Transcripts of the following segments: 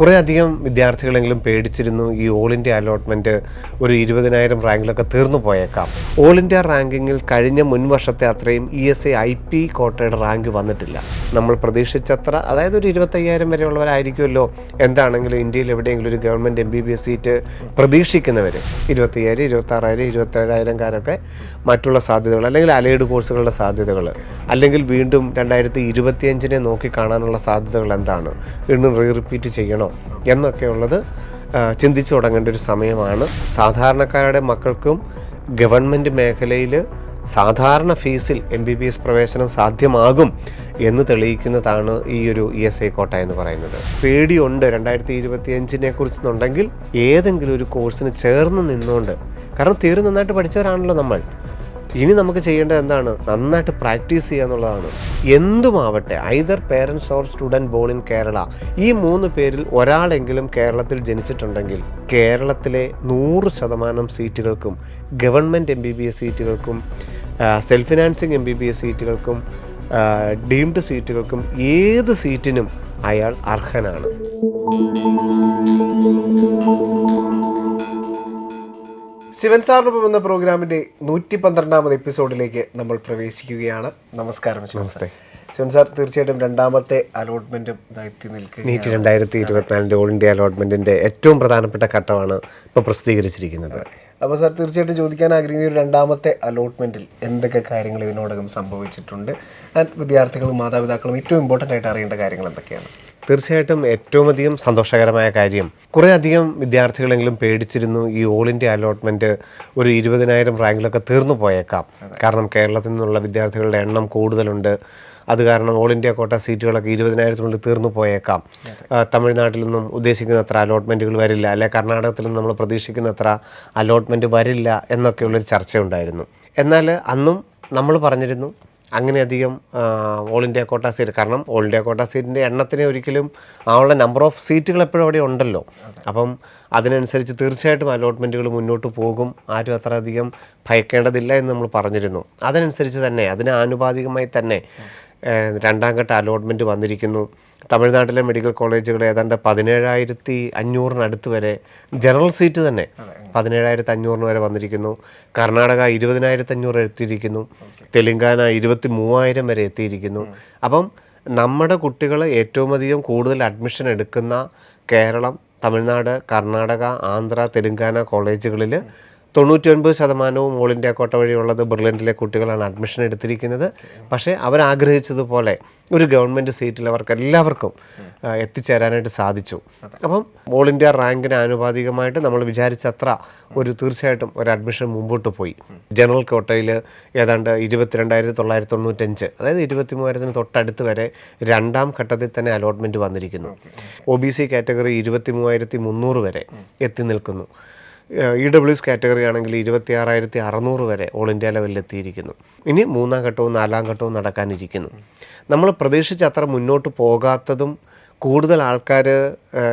കുറേ അധികം വിദ്യാർത്ഥികളെങ്കിലും പേടിച്ചിരുന്നു ഈ ഓൾ ഇന്ത്യ അലോട്ട്മെൻറ്റ് ഒരു 20,000 റാങ്കിലൊക്കെ തീർന്നു പോയേക്കാം. ഓൾ ഇന്ത്യ റാങ്കിങ്ങിൽ കഴിഞ്ഞ മുൻ വർഷത്തെ അത്രയും ESA IP കോട്ടയുടെ റാങ്ക് വന്നിട്ടില്ല. നമ്മൾ പ്രതീക്ഷിച്ചത്ര, അതായത് ഒരു 25,000 വരെയുള്ളവരായിരിക്കുമല്ലോ എന്താണെങ്കിലും ഇന്ത്യയിൽ എവിടെയെങ്കിലും ഒരു ഗവൺമെൻറ് MBBS സീറ്റ് പ്രതീക്ഷിക്കുന്നവർ. 25,000, 26,000, 27,000 മറ്റുള്ള സാധ്യതകൾ, അല്ലെങ്കിൽ അലൈഡ് കോഴ്സുകളുടെ സാധ്യതകൾ, അല്ലെങ്കിൽ വീണ്ടും 2025 നോക്കി കാണാനുള്ള സാധ്യതകൾ എന്താണ്, വീണ്ടും റിപ്പീറ്റ് ചെയ്യണോ എന്നൊക്കെയുള്ളത് ചിന്തിച്ചു തുടങ്ങേണ്ട ഒരു സമയമാണ്. സാധാരണക്കാരുടെ മക്കൾക്കും ഗവൺമെൻറ് മേഖലയിൽ സാധാരണ ഫീസിൽ MBBS പ്രവേശനം സാധ്യമാകും എന്ന് തെളിയിക്കുന്നതാണ് ഈ ഒരു ESA കോട്ട എന്ന് പറയുന്നത്. പേടിയുണ്ട് 2025 കുറിച്ചെന്നുണ്ടെങ്കിൽ ഏതെങ്കിലും ഒരു കോഴ്സിന് ചേർന്ന് നിന്നുകൊണ്ട്, കാരണം തീരെ നന്നായിട്ട് പഠിച്ചവരാണല്ലോ നമ്മൾ. ഇനി നമുക്ക് ചെയ്യേണ്ടത് എന്താണ്? നന്നായിട്ട് പ്രാക്ടീസ് ചെയ്യുക എന്നുള്ളതാണ്. എന്തുമാവട്ടെ, either parents or student born in Kerala, ഈ 3 പേരിൽ ഒരാളെങ്കിലും കേരളത്തിൽ ജനിച്ചിട്ടുണ്ടെങ്കിൽ കേരളത്തിലെ 100% സീറ്റുകൾക്കും, ഗവൺമെൻറ് MBBS സീറ്റുകൾക്കും, സെൽഫ് ഫിനാൻസിങ് MBBS സീറ്റുകൾക്കും, ഡീംഡ് സീറ്റുകൾക്കും, ഏത് സീറ്റിനും അയാൾ അർഹനാണ്. ശിവൻ സാറിനൊപ്പം എന്ന പ്രോഗ്രാമിൻ്റെ 112ാമത് എപ്പിസോഡിലേക്ക് നമ്മൾ പ്രവേശിക്കുകയാണ്. നമസ്കാരം ശിവൻ സാർ. ശിവൻ സാർ, തീർച്ചയായിട്ടും രണ്ടാമത്തെ അലോട്ട്മെൻറ്റും എത്തി നിൽക്കുക. നീറ്റ് 2024 ഓൾ ഇന്ത്യ അലോട്ട്മെൻറ്റിൻ്റെ ഏറ്റവും പ്രധാനപ്പെട്ട ഘട്ടമാണ് ഇപ്പോൾ പ്രസിദ്ധീകരിച്ചിരിക്കുന്നത്. അപ്പോൾ സാർ, തീർച്ചയായിട്ടും ചോദിക്കാൻ ആഗ്രഹിക്കുന്ന ഒരു രണ്ടാമത്തെ അലോട്ട്മെൻറ്റിൽ എന്തൊക്കെ കാര്യങ്ങൾ ഇതിനോടകം സംഭവിച്ചിട്ടുണ്ട്, വിദ്യാർത്ഥികളും മാതാപിതാക്കളും ഏറ്റവും ഇമ്പോർട്ടൻ്റ് ആയിട്ട് അറിയേണ്ട കാര്യങ്ങൾ എന്തൊക്കെയാണ്? തീർച്ചയായിട്ടും ഏറ്റവും അധികം സന്തോഷകരമായ കാര്യം, കുറേ അധികം വിദ്യാർത്ഥികളെങ്കിലും പേടിച്ചിരുന്നു ഈ ഓൾ ഇന്ത്യ അലോട്ട്മെൻറ്റ് ഒരു 20,000 റാങ്കിലൊക്കെ തീർന്നു പോയേക്കാം. കാരണം കേരളത്തിൽ നിന്നുള്ള വിദ്യാർത്ഥികളുടെ എണ്ണം കൂടുതലുണ്ട്. അത് കാരണം ഓൾ ഇന്ത്യ കോട്ട സീറ്റുകളൊക്കെ 20,000 തീർന്നു പോയേക്കാം. തമിഴ്നാട്ടിൽ നിന്നും ഉദ്ദേശിക്കുന്ന അത്ര അലോട്ട്മെൻറ്റുകൾ വരില്ല, അല്ലെ കർണാടകത്തിൽ നിന്നും നമ്മൾ പ്രതീക്ഷിക്കുന്ന അത്ര അലോട്ട്മെൻറ്റ് വരില്ല എന്നൊക്കെയുള്ളൊരു ചർച്ചയുണ്ടായിരുന്നു. എന്നാൽ അന്നും നമ്മൾ പറഞ്ഞിരുന്നു അങ്ങനെയധികം ഓൾ ഇന്ത്യ കോട്ട സീറ്റ്, കാരണം ഓൾ ഇന്ത്യ കോട്ട സീറ്റിൻ്റെ എണ്ണത്തിന് ഒരിക്കലും ആളുടെ നമ്പർ ഓഫ് സീറ്റുകൾ എപ്പോഴും അവിടെ ഉണ്ടല്ലോ. അപ്പം അതിനനുസരിച്ച് തീർച്ചയായിട്ടും അലോട്ട്മെൻറ്റുകൾ മുന്നോട്ട് പോകും, ആരും അത്ര അധികം ഭയക്കേണ്ടതില്ല എന്ന് നമ്മൾ പറഞ്ഞിരുന്നു. അതിനനുസരിച്ച് തന്നെ, അതിന് ആനുപാതികമായി തന്നെ രണ്ടാം ഘട്ട അലോട്ട്മെൻറ്റ് വന്നിരിക്കുന്നു. തമിഴ്നാട്ടിലെ മെഡിക്കൽ കോളേജുകൾ ഏതാണ്ട് 17,500 വരെ, ജനറൽ സീറ്റ് തന്നെ 17,500 വരെ വന്നിരിക്കുന്നു. കർണാടക 20,500 എത്തിയിരിക്കുന്നു. തെലുങ്കാന 23,000 വരെ എത്തിയിരിക്കുന്നു. അപ്പം നമ്മുടെ കുട്ടികൾ ഏറ്റവും അധികം കൂടുതൽ അഡ്മിഷൻ എടുക്കുന്ന കേരളം, തമിഴ്നാട്, കർണാടക, ആന്ധ്ര, തെലുങ്കാന കോളേജുകളിൽ 99% ഓൾ ഇന്ത്യ കോട്ട വഴിയുള്ളത് ബെർലിനിലെ കുട്ടികളാണ് അഡ്മിഷൻ എടുത്തിരിക്കുന്നത്. പക്ഷേ അവരാഗ്രഹിച്ചതുപോലെ ഒരു ഗവൺമെൻറ് സീറ്റിൽ അവർക്ക് എല്ലാവർക്കും എത്തിച്ചേരാനായിട്ട് സാധിച്ചു. അപ്പം ഓൾ ഇന്ത്യ റാങ്കിന് ആനുപാതികമായിട്ട് നമ്മൾ വിചാരിച്ചത്ര തീർച്ചയായിട്ടും ഒരു അഡ്മിഷൻ മുമ്പോട്ട് പോയി. ജനറൽ കോട്ടയിൽ ഏതാണ്ട് 22,995, അതായത് 23,000 തൊട്ടടുത്ത് വരെ രണ്ടാം ഘട്ടത്തിൽ തന്നെ അലോട്ട്മെൻറ്റ് വന്നിരിക്കുന്നു. OBC കാറ്റഗറി 23,300 വരെ എത്തി നിൽക്കുന്നു. EWS കാറ്റഗറി ആണെങ്കിൽ 26,600 വരെ ഓൾ ഇന്ത്യ ലെവലിൽ എത്തിയിരിക്കുന്നു. ഇനി 3ാം ഘട്ടവും 4ാം ഘട്ടവും നടക്കാനിരിക്കുന്നു. നമ്മൾ പ്രതീക്ഷിച്ച അത്ര മുന്നോട്ട് പോകാത്തതും, കൂടുതൽ ആൾക്കാർ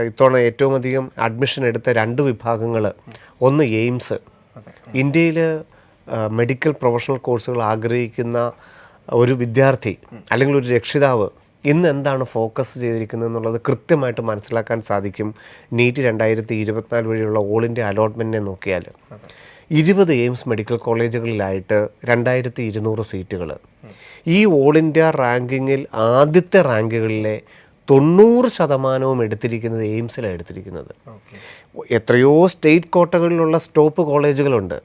ഇത്തവണ ഏറ്റവും അധികം അഡ്മിഷൻ എടുത്ത 2 വിഭാഗങ്ങൾ, ഒന്ന് എയിംസ്. ഇന്ത്യയിൽ മെഡിക്കൽ പ്രൊഫഷണൽ കോഴ്സുകൾ ആഗ്രഹിക്കുന്ന ഒരു വിദ്യാർത്ഥി അല്ലെങ്കിൽ ഒരു രക്ഷിതാവ് ഇന്ന് എന്താണ് ഫോക്കസ് ചെയ്തിരിക്കുന്നത് എന്നുള്ളത് കൃത്യമായിട്ട് മനസ്സിലാക്കാൻ സാധിക്കും നീറ്റ് 2024 വഴിയുള്ള ഓൾ ഇന്ത്യ അലോട്ട്മെൻറ്റിനെ നോക്കിയാൽ. 20 എയിംസ് മെഡിക്കൽ കോളേജുകളിലായിട്ട് 2,200 സീറ്റുകൾ. ഈ ഓൾ ഇന്ത്യ റാങ്കിങ്ങിൽ ആദ്യത്തെ റാങ്കുകളിലെ 90% എടുത്തിരിക്കുന്നത് എയിംസിലാണ് എടുത്തിരിക്കുന്നത്. എത്രയോ സ്റ്റേറ്റ് കോട്ടകളിലുള്ള സ്റ്റോപ്പ് കോളേജുകളുണ്ട്.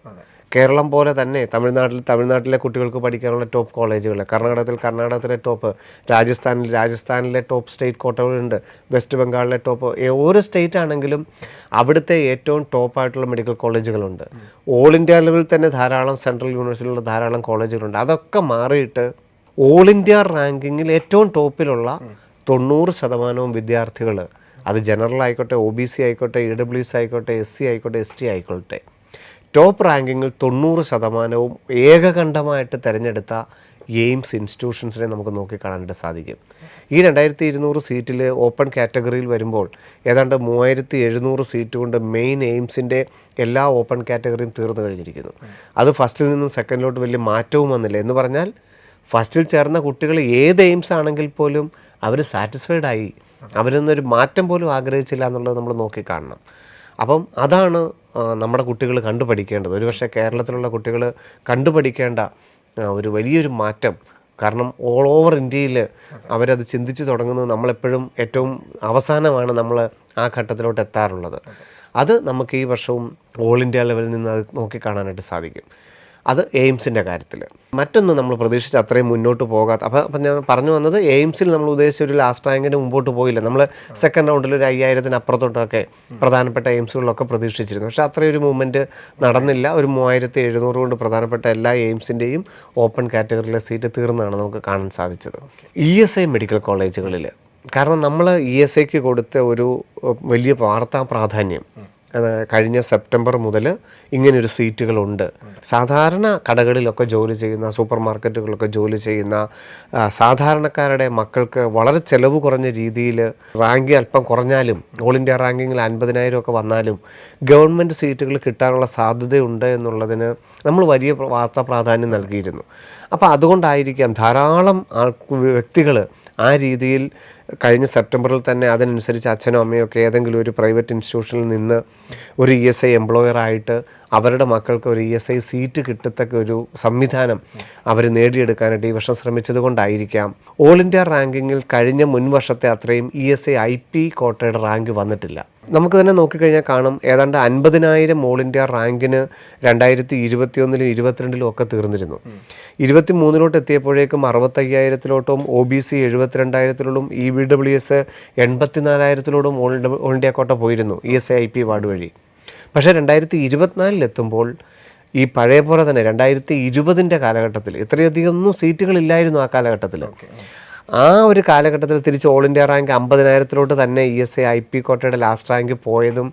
കേരളം പോലെ തന്നെ തമിഴ്നാട്ടിലെ കുട്ടികൾക്ക് പഠിക്കാനുള്ള ടോപ്പ് കോളേജുകൾ, കർണാടകത്തിലെ ടോപ്പ്, രാജസ്ഥാനിലെ ടോപ്പ് സ്റ്റേറ്റ് കോട്ടകളുണ്ട്, വെസ്റ്റ് ബംഗാളിലെ ടോപ്പ്, ഓരോ സ്റ്റേറ്റ് ആണെങ്കിലും അവിടുത്തെ ഏറ്റവും ടോപ്പായിട്ടുള്ള മെഡിക്കൽ കോളേജുകളുണ്ട്. ഓൾ ഇന്ത്യ ലെവലിൽ തന്നെ ധാരാളം സെൻട്രൽ യൂണിവേഴ്സിറ്റിയിലുള്ള ധാരാളം കോളേജുകളുണ്ട്. അതൊക്കെ മാറിയിട്ട് ഓൾ ഇന്ത്യ റാങ്കിങ്ങിൽ ഏറ്റവും ടോപ്പിലുള്ള 90% വിദ്യാർത്ഥികൾ, അത് ജനറൽ ആയിക്കോട്ടെ, OBC ആയിക്കോട്ടെ, EWS ആയിക്കോട്ടെ, SC ആയിക്കോട്ടെ, ST ആയിക്കോട്ടെ, ടോപ്പ് റാങ്കിങ്ങിൽ 90% ഏകകണ്ഠമായിട്ട് തിരഞ്ഞെടുത്ത എയിംസ് ഇൻസ്റ്റിറ്റ്യൂഷൻസിനെ നമുക്ക് നോക്കിക്കാണാനായിട്ട് സാധിക്കും. ഈ 2,200 സീറ്റിൽ ഓപ്പൺ കാറ്റഗറിയിൽ വരുമ്പോൾ ഏതാണ്ട് 3,700 സീറ്റ് കൊണ്ട് മെയിൻ എയിംസിൻ്റെ എല്ലാ ഓപ്പൺ കാറ്റഗറിയും തീർന്നു കഴിഞ്ഞിരിക്കുന്നു. അത് ഫസ്റ്റിൽ നിന്നും സെക്കൻഡിലോട്ട് വലിയ മാറ്റവും വന്നില്ല. എന്ന് പറഞ്ഞാൽ ഫസ്റ്റിൽ ചേർന്ന കുട്ടികൾ ഏത് എയിംസ് ആണെങ്കിൽ പോലും അവർ സാറ്റിസ്ഫൈഡ് ആയി. അവരൊന്നൊരു മാറ്റം പോലും ആഗ്രഹിച്ചില്ല എന്നുള്ളത് നമ്മൾ നോക്കിക്കാണണം. അപ്പം അതാണ് നമ്മുടെ കുട്ടികൾ കണ്ടുപഠിക്കേണ്ടത്. ഒരുപക്ഷെ കേരളത്തിലുള്ള കുട്ടികൾ കണ്ടുപഠിക്കേണ്ട ഒരു വലിയൊരു മാറ്റം. കാരണം ഓൾ ഓവർ ഇന്ത്യയിൽ അവരത് ചിന്തിച്ച് തുടങ്ങുന്നത് നമ്മളെപ്പോഴും ഏറ്റവും അവസാനമാണ് നമ്മൾ ആ ഘട്ടത്തിലോട്ട് എത്താറുള്ളത്. അത് നമുക്ക് ഈ വർഷവും ഓൾ ഇന്ത്യ ലെവലിൽ നിന്ന് അത് നോക്കിക്കാണാനായിട്ട് സാധിക്കും. അത് എയിംസിൻ്റെ കാര്യത്തിൽ. മറ്റൊന്ന് നമ്മൾ പ്രതീക്ഷിച്ച് അത്രയും മുന്നോട്ട് പോകാത്ത അപ്പം ഞാൻ പറഞ്ഞു വന്നത്, എയിംസിൽ നമ്മൾ ഉദ്ദേശിച്ച ഒരു ലാസ്റ്റ് റാങ്കിന് മുമ്പോട്ട് പോയില്ല. നമ്മൾ സെക്കൻഡ് റൗണ്ടിൽ ഒരു 5000 അപ്പുറത്തോട്ടൊക്കെ പ്രധാനപ്പെട്ട എയിംസുകളിലൊക്കെ പ്രതീക്ഷിച്ചിരുന്നു. പക്ഷേ അത്രയൊരു മൂവ്മെൻറ്റ് നടന്നില്ല. ഒരു 3700 കൊണ്ട് പ്രധാനപ്പെട്ട എല്ലാ എയിംസിൻ്റെയും ഓപ്പൺ കാറ്റഗറിയിലെ സീറ്റ് തീർന്നാണ് നമുക്ക് കാണാൻ സാധിച്ചത്. ESI മെഡിക്കൽ കോളേജുകളിൽ, കാരണം നമ്മൾ ESIക്ക് കൊടുത്ത ഒരു വലിയ വാർത്താ പ്രാധാന്യം കഴിഞ്ഞ സെപ്റ്റംബർ മുതൽ ഇങ്ങനെയൊരു സീറ്റുകളുണ്ട്. സാധാരണ കടകളിലൊക്കെ ജോലി ചെയ്യുന്ന, സൂപ്പർ മാർക്കറ്റുകളിലൊക്കെ ജോലി ചെയ്യുന്ന സാധാരണക്കാരുടെ മക്കൾക്ക് വളരെ ചിലവ് കുറഞ്ഞ രീതിയിൽ റാങ്ക് അല്പം കുറഞ്ഞാലും, ഓൾ ഇന്ത്യ റാങ്കിങ്ങിൽ 50,000 ഒക്കെ വന്നാലും ഗവൺമെൻറ് സീറ്റുകൾ കിട്ടാനുള്ള സാധ്യതയുണ്ട് എന്നുള്ളതിന് നമ്മൾ വലിയ വാർത്താ പ്രാധാന്യം നൽകിയിരുന്നു. അപ്പോൾ അതുകൊണ്ടായിരിക്കാം ധാരാളം വ്യക്തികൾ ആ രീതിയിൽ കഴിഞ്ഞ സെപ്റ്റംബറിൽ തന്നെ അതിനനുസരിച്ച് അച്ഛനോ അമ്മയോ ഒക്കെ ഏതെങ്കിലും ഒരു പ്രൈവറ്റ് ഇൻസ്റ്റിറ്റ്യൂഷനിൽ നിന്ന് ഒരു ESI എംപ്ലോയറായിട്ട് അവരുടെ മക്കൾക്ക് ഒരു ESI സീറ്റ് കിട്ടത്തക്ക ഒരു സംവിധാനം അവർ നേടിയെടുക്കാനായിട്ട് ഈ വർഷം ശ്രമിച്ചത് കൊണ്ടായിരിക്കാം ഓൾ ഇന്ത്യ റാങ്കിങ്ങിൽ കഴിഞ്ഞ മുൻ വർഷത്തെ അത്രയും ESI IP കോട്ടയുടെ റാങ്ക് വന്നിട്ടില്ല. നമുക്ക് തന്നെ നോക്കിക്കഴിഞ്ഞാൽ കാണും, ഏതാണ്ട് 50,000 ഓൾ ഇന്ത്യ റാങ്കിന് 2021-ലും 22-ലും ഒക്കെ തീർന്നിരുന്നു. 23-ലോട്ട് എത്തിയപ്പോഴേക്കും 65,000-ലോട്ടും OBC 72,000-ലോടും EWS 84,000-ലോടും ഓൾ ഇന്ത്യ കോട്ട പോയിരുന്നു ESI IP വാർഡ് വഴി. പക്ഷേ 2024-ലെത്തുമ്പോൾ ഈ പഴയ പോലെ തന്നെ 2020-ൻ്റെ കാലഘട്ടത്തിൽ ഇത്രയധികമൊന്നും സീറ്റുകളില്ലായിരുന്നു. ആ കാലഘട്ടത്തിൽ ആ ഒരു കാലഘട്ടത്തിൽ തിരിച്ച് ഓൾ ഇന്ത്യ റാങ്ക് 50,000-ലോട്ട് തന്നെ ESI IP കോട്ടയുടെ ലാസ്റ്റ് റാങ്ക് പോയതും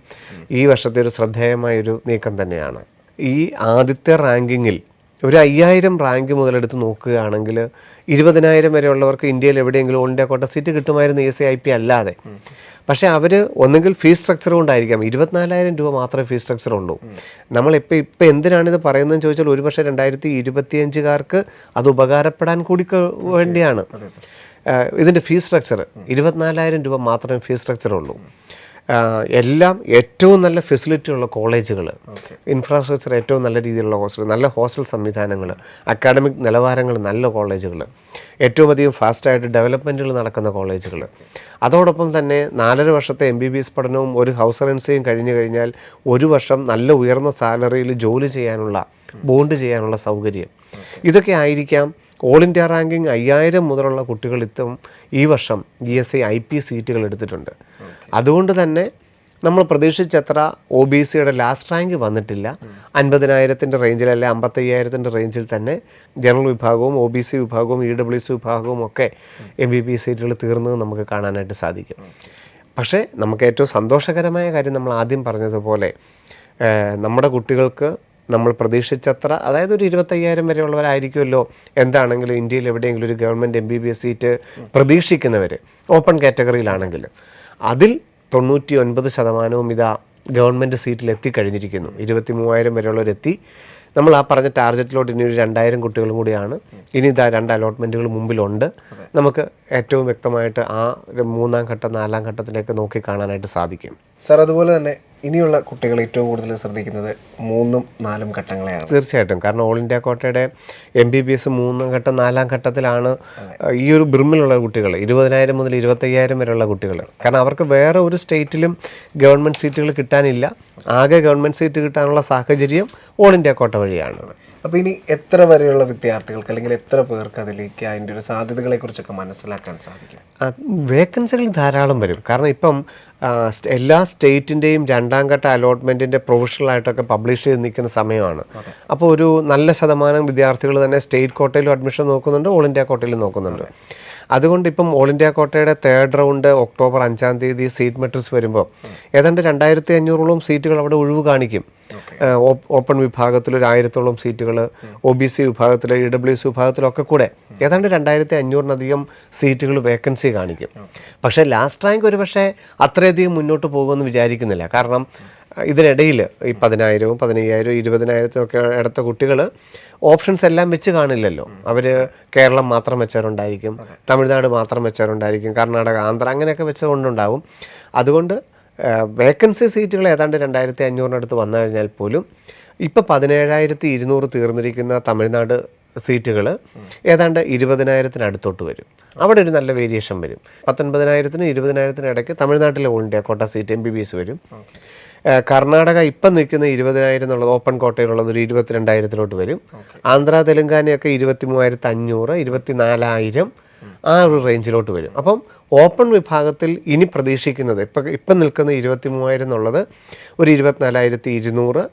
ഈ വർഷത്തെ ഒരു ശ്രദ്ധേയമായൊരു നീക്കം തന്നെയാണ്. ഈ ആദ്യത്തെ റാങ്കിങ്ങിൽ ഒരു 5000 റാങ്ക് മുതലെടുത്ത് നോക്കുകയാണെങ്കിൽ 20,000 വരെയുള്ളവർക്ക് ഇന്ത്യയിൽ എവിടെയെങ്കിലും ഓൾ ഇന്ത്യ കോട്ട സീറ്റ് കിട്ടുമായിരുന്നു ESI IP അല്ലാതെ. പക്ഷേ അവർ ഒന്നുകിൽ ഫീസ് സ്ട്രക്ചർ കൊണ്ടായിരിക്കാം, 24,000 രൂപ മാത്രമേ ഫീസ് സ്ട്രക്ചർ ഉള്ളൂ. നമ്മളിപ്പോൾ എന്തിനാണിത് പറയുന്നതെന്ന് ചോദിച്ചാൽ ഒരുപക്ഷെ 2025-കാർക്ക് അത് ഉപകാരപ്പെടാൻ കൂടി വേണ്ടിയാണ്. ഇതിൻ്റെ ഫീസ് സ്ട്രക്ചർ 24,000 രൂപ മാത്രമേ ഫീസ് സ്ട്രക്ചർ ഉള്ളൂ. എല്ലാം ഏറ്റവും നല്ല ഫെസിലിറ്റി ഉള്ള കോളേജുകൾ, ഇൻഫ്രാസ്ട്രക്ചർ ഏറ്റവും നല്ല രീതിയിലുള്ള ഹോസ്റ്റൽ, നല്ല ഹോസ്റ്റൽ സംവിധാനങ്ങൾ, അക്കാഡമിക് നിലവാരങ്ങൾ നല്ല കോളേജുകൾ, ഏറ്റവും അധികം ഫാസ്റ്റായിട്ട് ഡെവലപ്മെൻറ്റുകൾ നടക്കുന്ന കോളേജുകൾ. അതോടൊപ്പം തന്നെ 4.5 വർഷത്തെ MBBS പഠനവും ഒരു ഹൗസ് റെൻസിയും കഴിഞ്ഞു കഴിഞ്ഞാൽ 1 വർഷം നല്ല ഉയർന്ന സാലറിയിൽ ജോലി ചെയ്യാനുള്ള, ബോണ്ട് ചെയ്യാനുള്ള സൗകര്യം. ഇതൊക്കെ ആയിരിക്കാം ഓൾ ഇന്ത്യ റാങ്കിങ് 5000 മുതലുള്ള കുട്ടികൾ ഈ വർഷം ESI IP സീറ്റുകൾ എടുത്തിട്ടുണ്ട്. അതുകൊണ്ട് തന്നെ നമ്മൾ പ്രതീക്ഷിച്ചത്ര OBCയുടെ ലാസ്റ്റ് റാങ്ക് വന്നിട്ടില്ല. 50,000-ൻ്റെ റേഞ്ചിലല്ല, 55,000-ൻ്റെ റേഞ്ചിൽ തന്നെ ജനറൽ വിഭാഗവും OBC വിഭാഗവും EWS വിഭാഗവും ഒക്കെ MBBS സീറ്റുകൾ തീർന്നത് നമുക്ക് കാണാനായിട്ട് സാധിക്കും. പക്ഷേ നമുക്ക് ഏറ്റവും സന്തോഷകരമായ കാര്യം, നമ്മൾ ആദ്യം പറഞ്ഞതുപോലെ നമ്മുടെ കുട്ടികൾക്ക് നമ്മൾ പ്രതീക്ഷിച്ചത്ര, അതായത് ഒരു 25,000 വരെയുള്ളവരായിരിക്കുമല്ലോ എന്താണെങ്കിലും ഇന്ത്യയിൽ എവിടെയെങ്കിലും ഒരു ഗവൺമെൻറ് MBBS സീറ്റ് പ്രതീക്ഷിക്കുന്നവർ ഓപ്പൺ കാറ്റഗറിയിലാണെങ്കിൽ അതിൽ 99% ഇതാ ഗവൺമെൻറ് സീറ്റിൽ എത്തിക്കഴിഞ്ഞിരിക്കുന്നു. 23,000 വരെയുള്ളവരെത്തി. നമ്മൾ ആ പറഞ്ഞ ടാർഗറ്റിലോട്ട് ഇനി ഒരു 2,000 കുട്ടികളും കൂടിയാണ്. ഇനി ഇതാ 2 അലോട്ട്മെൻറ്റുകൾ മുമ്പിലുണ്ട്. നമുക്ക് ഏറ്റവും വ്യക്തമായിട്ട് ആ 3-ാം ഘട്ടം 4-ാം ഘട്ടത്തിലേക്ക് നോക്കി കാണാനായിട്ട് സാധിക്കും. സാർ, അതുപോലെ തന്നെ ഇനിയുള്ള കുട്ടികൾ ഏറ്റവും കൂടുതൽ ശ്രദ്ധിക്കുന്നത് 3-ഉം 4-ഉം ഘട്ടങ്ങളെയാണ്. തീർച്ചയായിട്ടും. കാരണം ഓൾ ഇന്ത്യ കോട്ടയുടെ MBBS 3-ാം ഘട്ടം 4-ാം ഘട്ടത്തിലാണ് ഈ ഒരു ബ്രിമ്മിലുള്ള കുട്ടികൾ, 20,000 മുതൽ 25,000 വരെയുള്ള കുട്ടികൾ. കാരണം അവർക്ക് വേറെ ഒരു സ്റ്റേറ്റിലും ഗവൺമെൻറ് സീറ്റുകൾ കിട്ടാനില്ല. ആകെ ഗവൺമെൻറ് സീറ്റ് കിട്ടാനുള്ള സാഹചര്യം ഓൾ ഇന്ത്യ കോട്ട വഴിയാണ്. അപ്പോൾ ഇനി എത്ര വരെയുള്ള വിദ്യാർത്ഥികൾക്ക്, അല്ലെങ്കിൽ എത്ര പേർക്ക് അതിലേക്ക് അതിൻ്റെ ഒരു സാധ്യതകളെക്കുറിച്ചൊക്കെ മനസ്സിലാക്കാൻ സാധിക്കും? വേക്കൻസികൾ ധാരാളം വരും. കാരണം ഇപ്പം എല്ലാ സ്റ്റേറ്റിൻ്റെയും 2-ാം ഘട്ട അലോട്ട്മെൻറ്റിൻ്റെ പ്രൊഫഷണലായിട്ടൊക്കെ പബ്ലിഷ് ചെയ്ത് നിൽക്കുന്ന സമയമാണ്. അപ്പോൾ ഒരു നല്ല ശതമാനം വിദ്യാർത്ഥികൾ തന്നെ സ്റ്റേറ്റ് കോട്ടയിലും അഡ്മിഷൻ നോക്കുന്നുണ്ട്, ഓൾ ഇന്ത്യ കോട്ടയിലും നോക്കുന്നുണ്ട്. അതുകൊണ്ട് ഇപ്പം ഓൾ ഇന്ത്യ കോട്ടയുടെ 3rd റൗണ്ട് ഒക്ടോബർ 5-ാം തീയതി സീറ്റ് മെട്രിക്സ് വരുമ്പോൾ ഏതാണ്ട് 2,500-ഓളം സീറ്റുകൾ അവിടെ ഒഴിവ് കാണിക്കും. ഓപ്പൺ വിഭാഗത്തിൽ ഒരു 1,000-ഓളം സീറ്റുകൾ, OBC വിഭാഗത്തിൽ, EWS വിഭാഗത്തിലൊക്കെ കൂടെ ഏതാണ്ട് 2,500-ലധികം സീറ്റുകൾ വേക്കൻസി കാണിക്കും. പക്ഷേ ലാസ്റ്റ് റാങ്ക് ഒരു പക്ഷേ അത്രയധികം മുന്നോട്ട് പോകുമെന്ന് വിചാരിക്കുന്നില്ല. കാരണം ഇതിനിടയിൽ ഈ 10,000, 15,000, 20,000 ഒക്കെ അടുത്ത കുട്ടികൾ ഓപ്ഷൻസ് എല്ലാം വെച്ച് കാണില്ലല്ലോ. അവർ കേരളം മാത്രം വെച്ചവരുണ്ടായിരിക്കും, തമിഴ്നാട് മാത്രം വെച്ചവരുണ്ടായിരിക്കും, കർണാടക, ആന്ധ്ര അങ്ങനെയൊക്കെ വെച്ചുകൊണ്ടുണ്ടാവും. അതുകൊണ്ട് വേക്കൻസി സീറ്റുകൾ ഏതാണ്ട് 2,500 വന്നു കഴിഞ്ഞാൽ പോലും ഇപ്പോൾ 17,200 തീർന്നിരിക്കുന്ന തമിഴ്നാട് സീറ്റുകൾ ഏതാണ്ട് 20,000 അടുത്തോട്ട് വരും. അവിടെ ഒരു നല്ല വേരിയേഷൻ വരും. 19,000-നും 20,000-നും ഇടയ്ക്ക് തമിഴ്നാട്ടിലെ ഓൾ ഇന്ത്യ കോട്ട സീറ്റ് MBBS വരും. കർണാടക ഇപ്പം നിൽക്കുന്ന 20,000 എന്നുള്ളത് ഓപ്പൺ കോട്ടയിലുള്ളത് ഒരു 22,000-ലോട്ട് വരും. ആന്ധ്ര, തെലുങ്കാനയൊക്കെ 23,500, 24,000 ആ ഒരു റേഞ്ചിലോട്ട് വരും. അപ്പം ഓപ്പൺ വിഭാഗത്തിൽ ഇനി പ്രതീക്ഷിക്കുന്നത് ഇപ്പം നിൽക്കുന്ന 23,000 എന്നുള്ളത് ഒരു 24,200,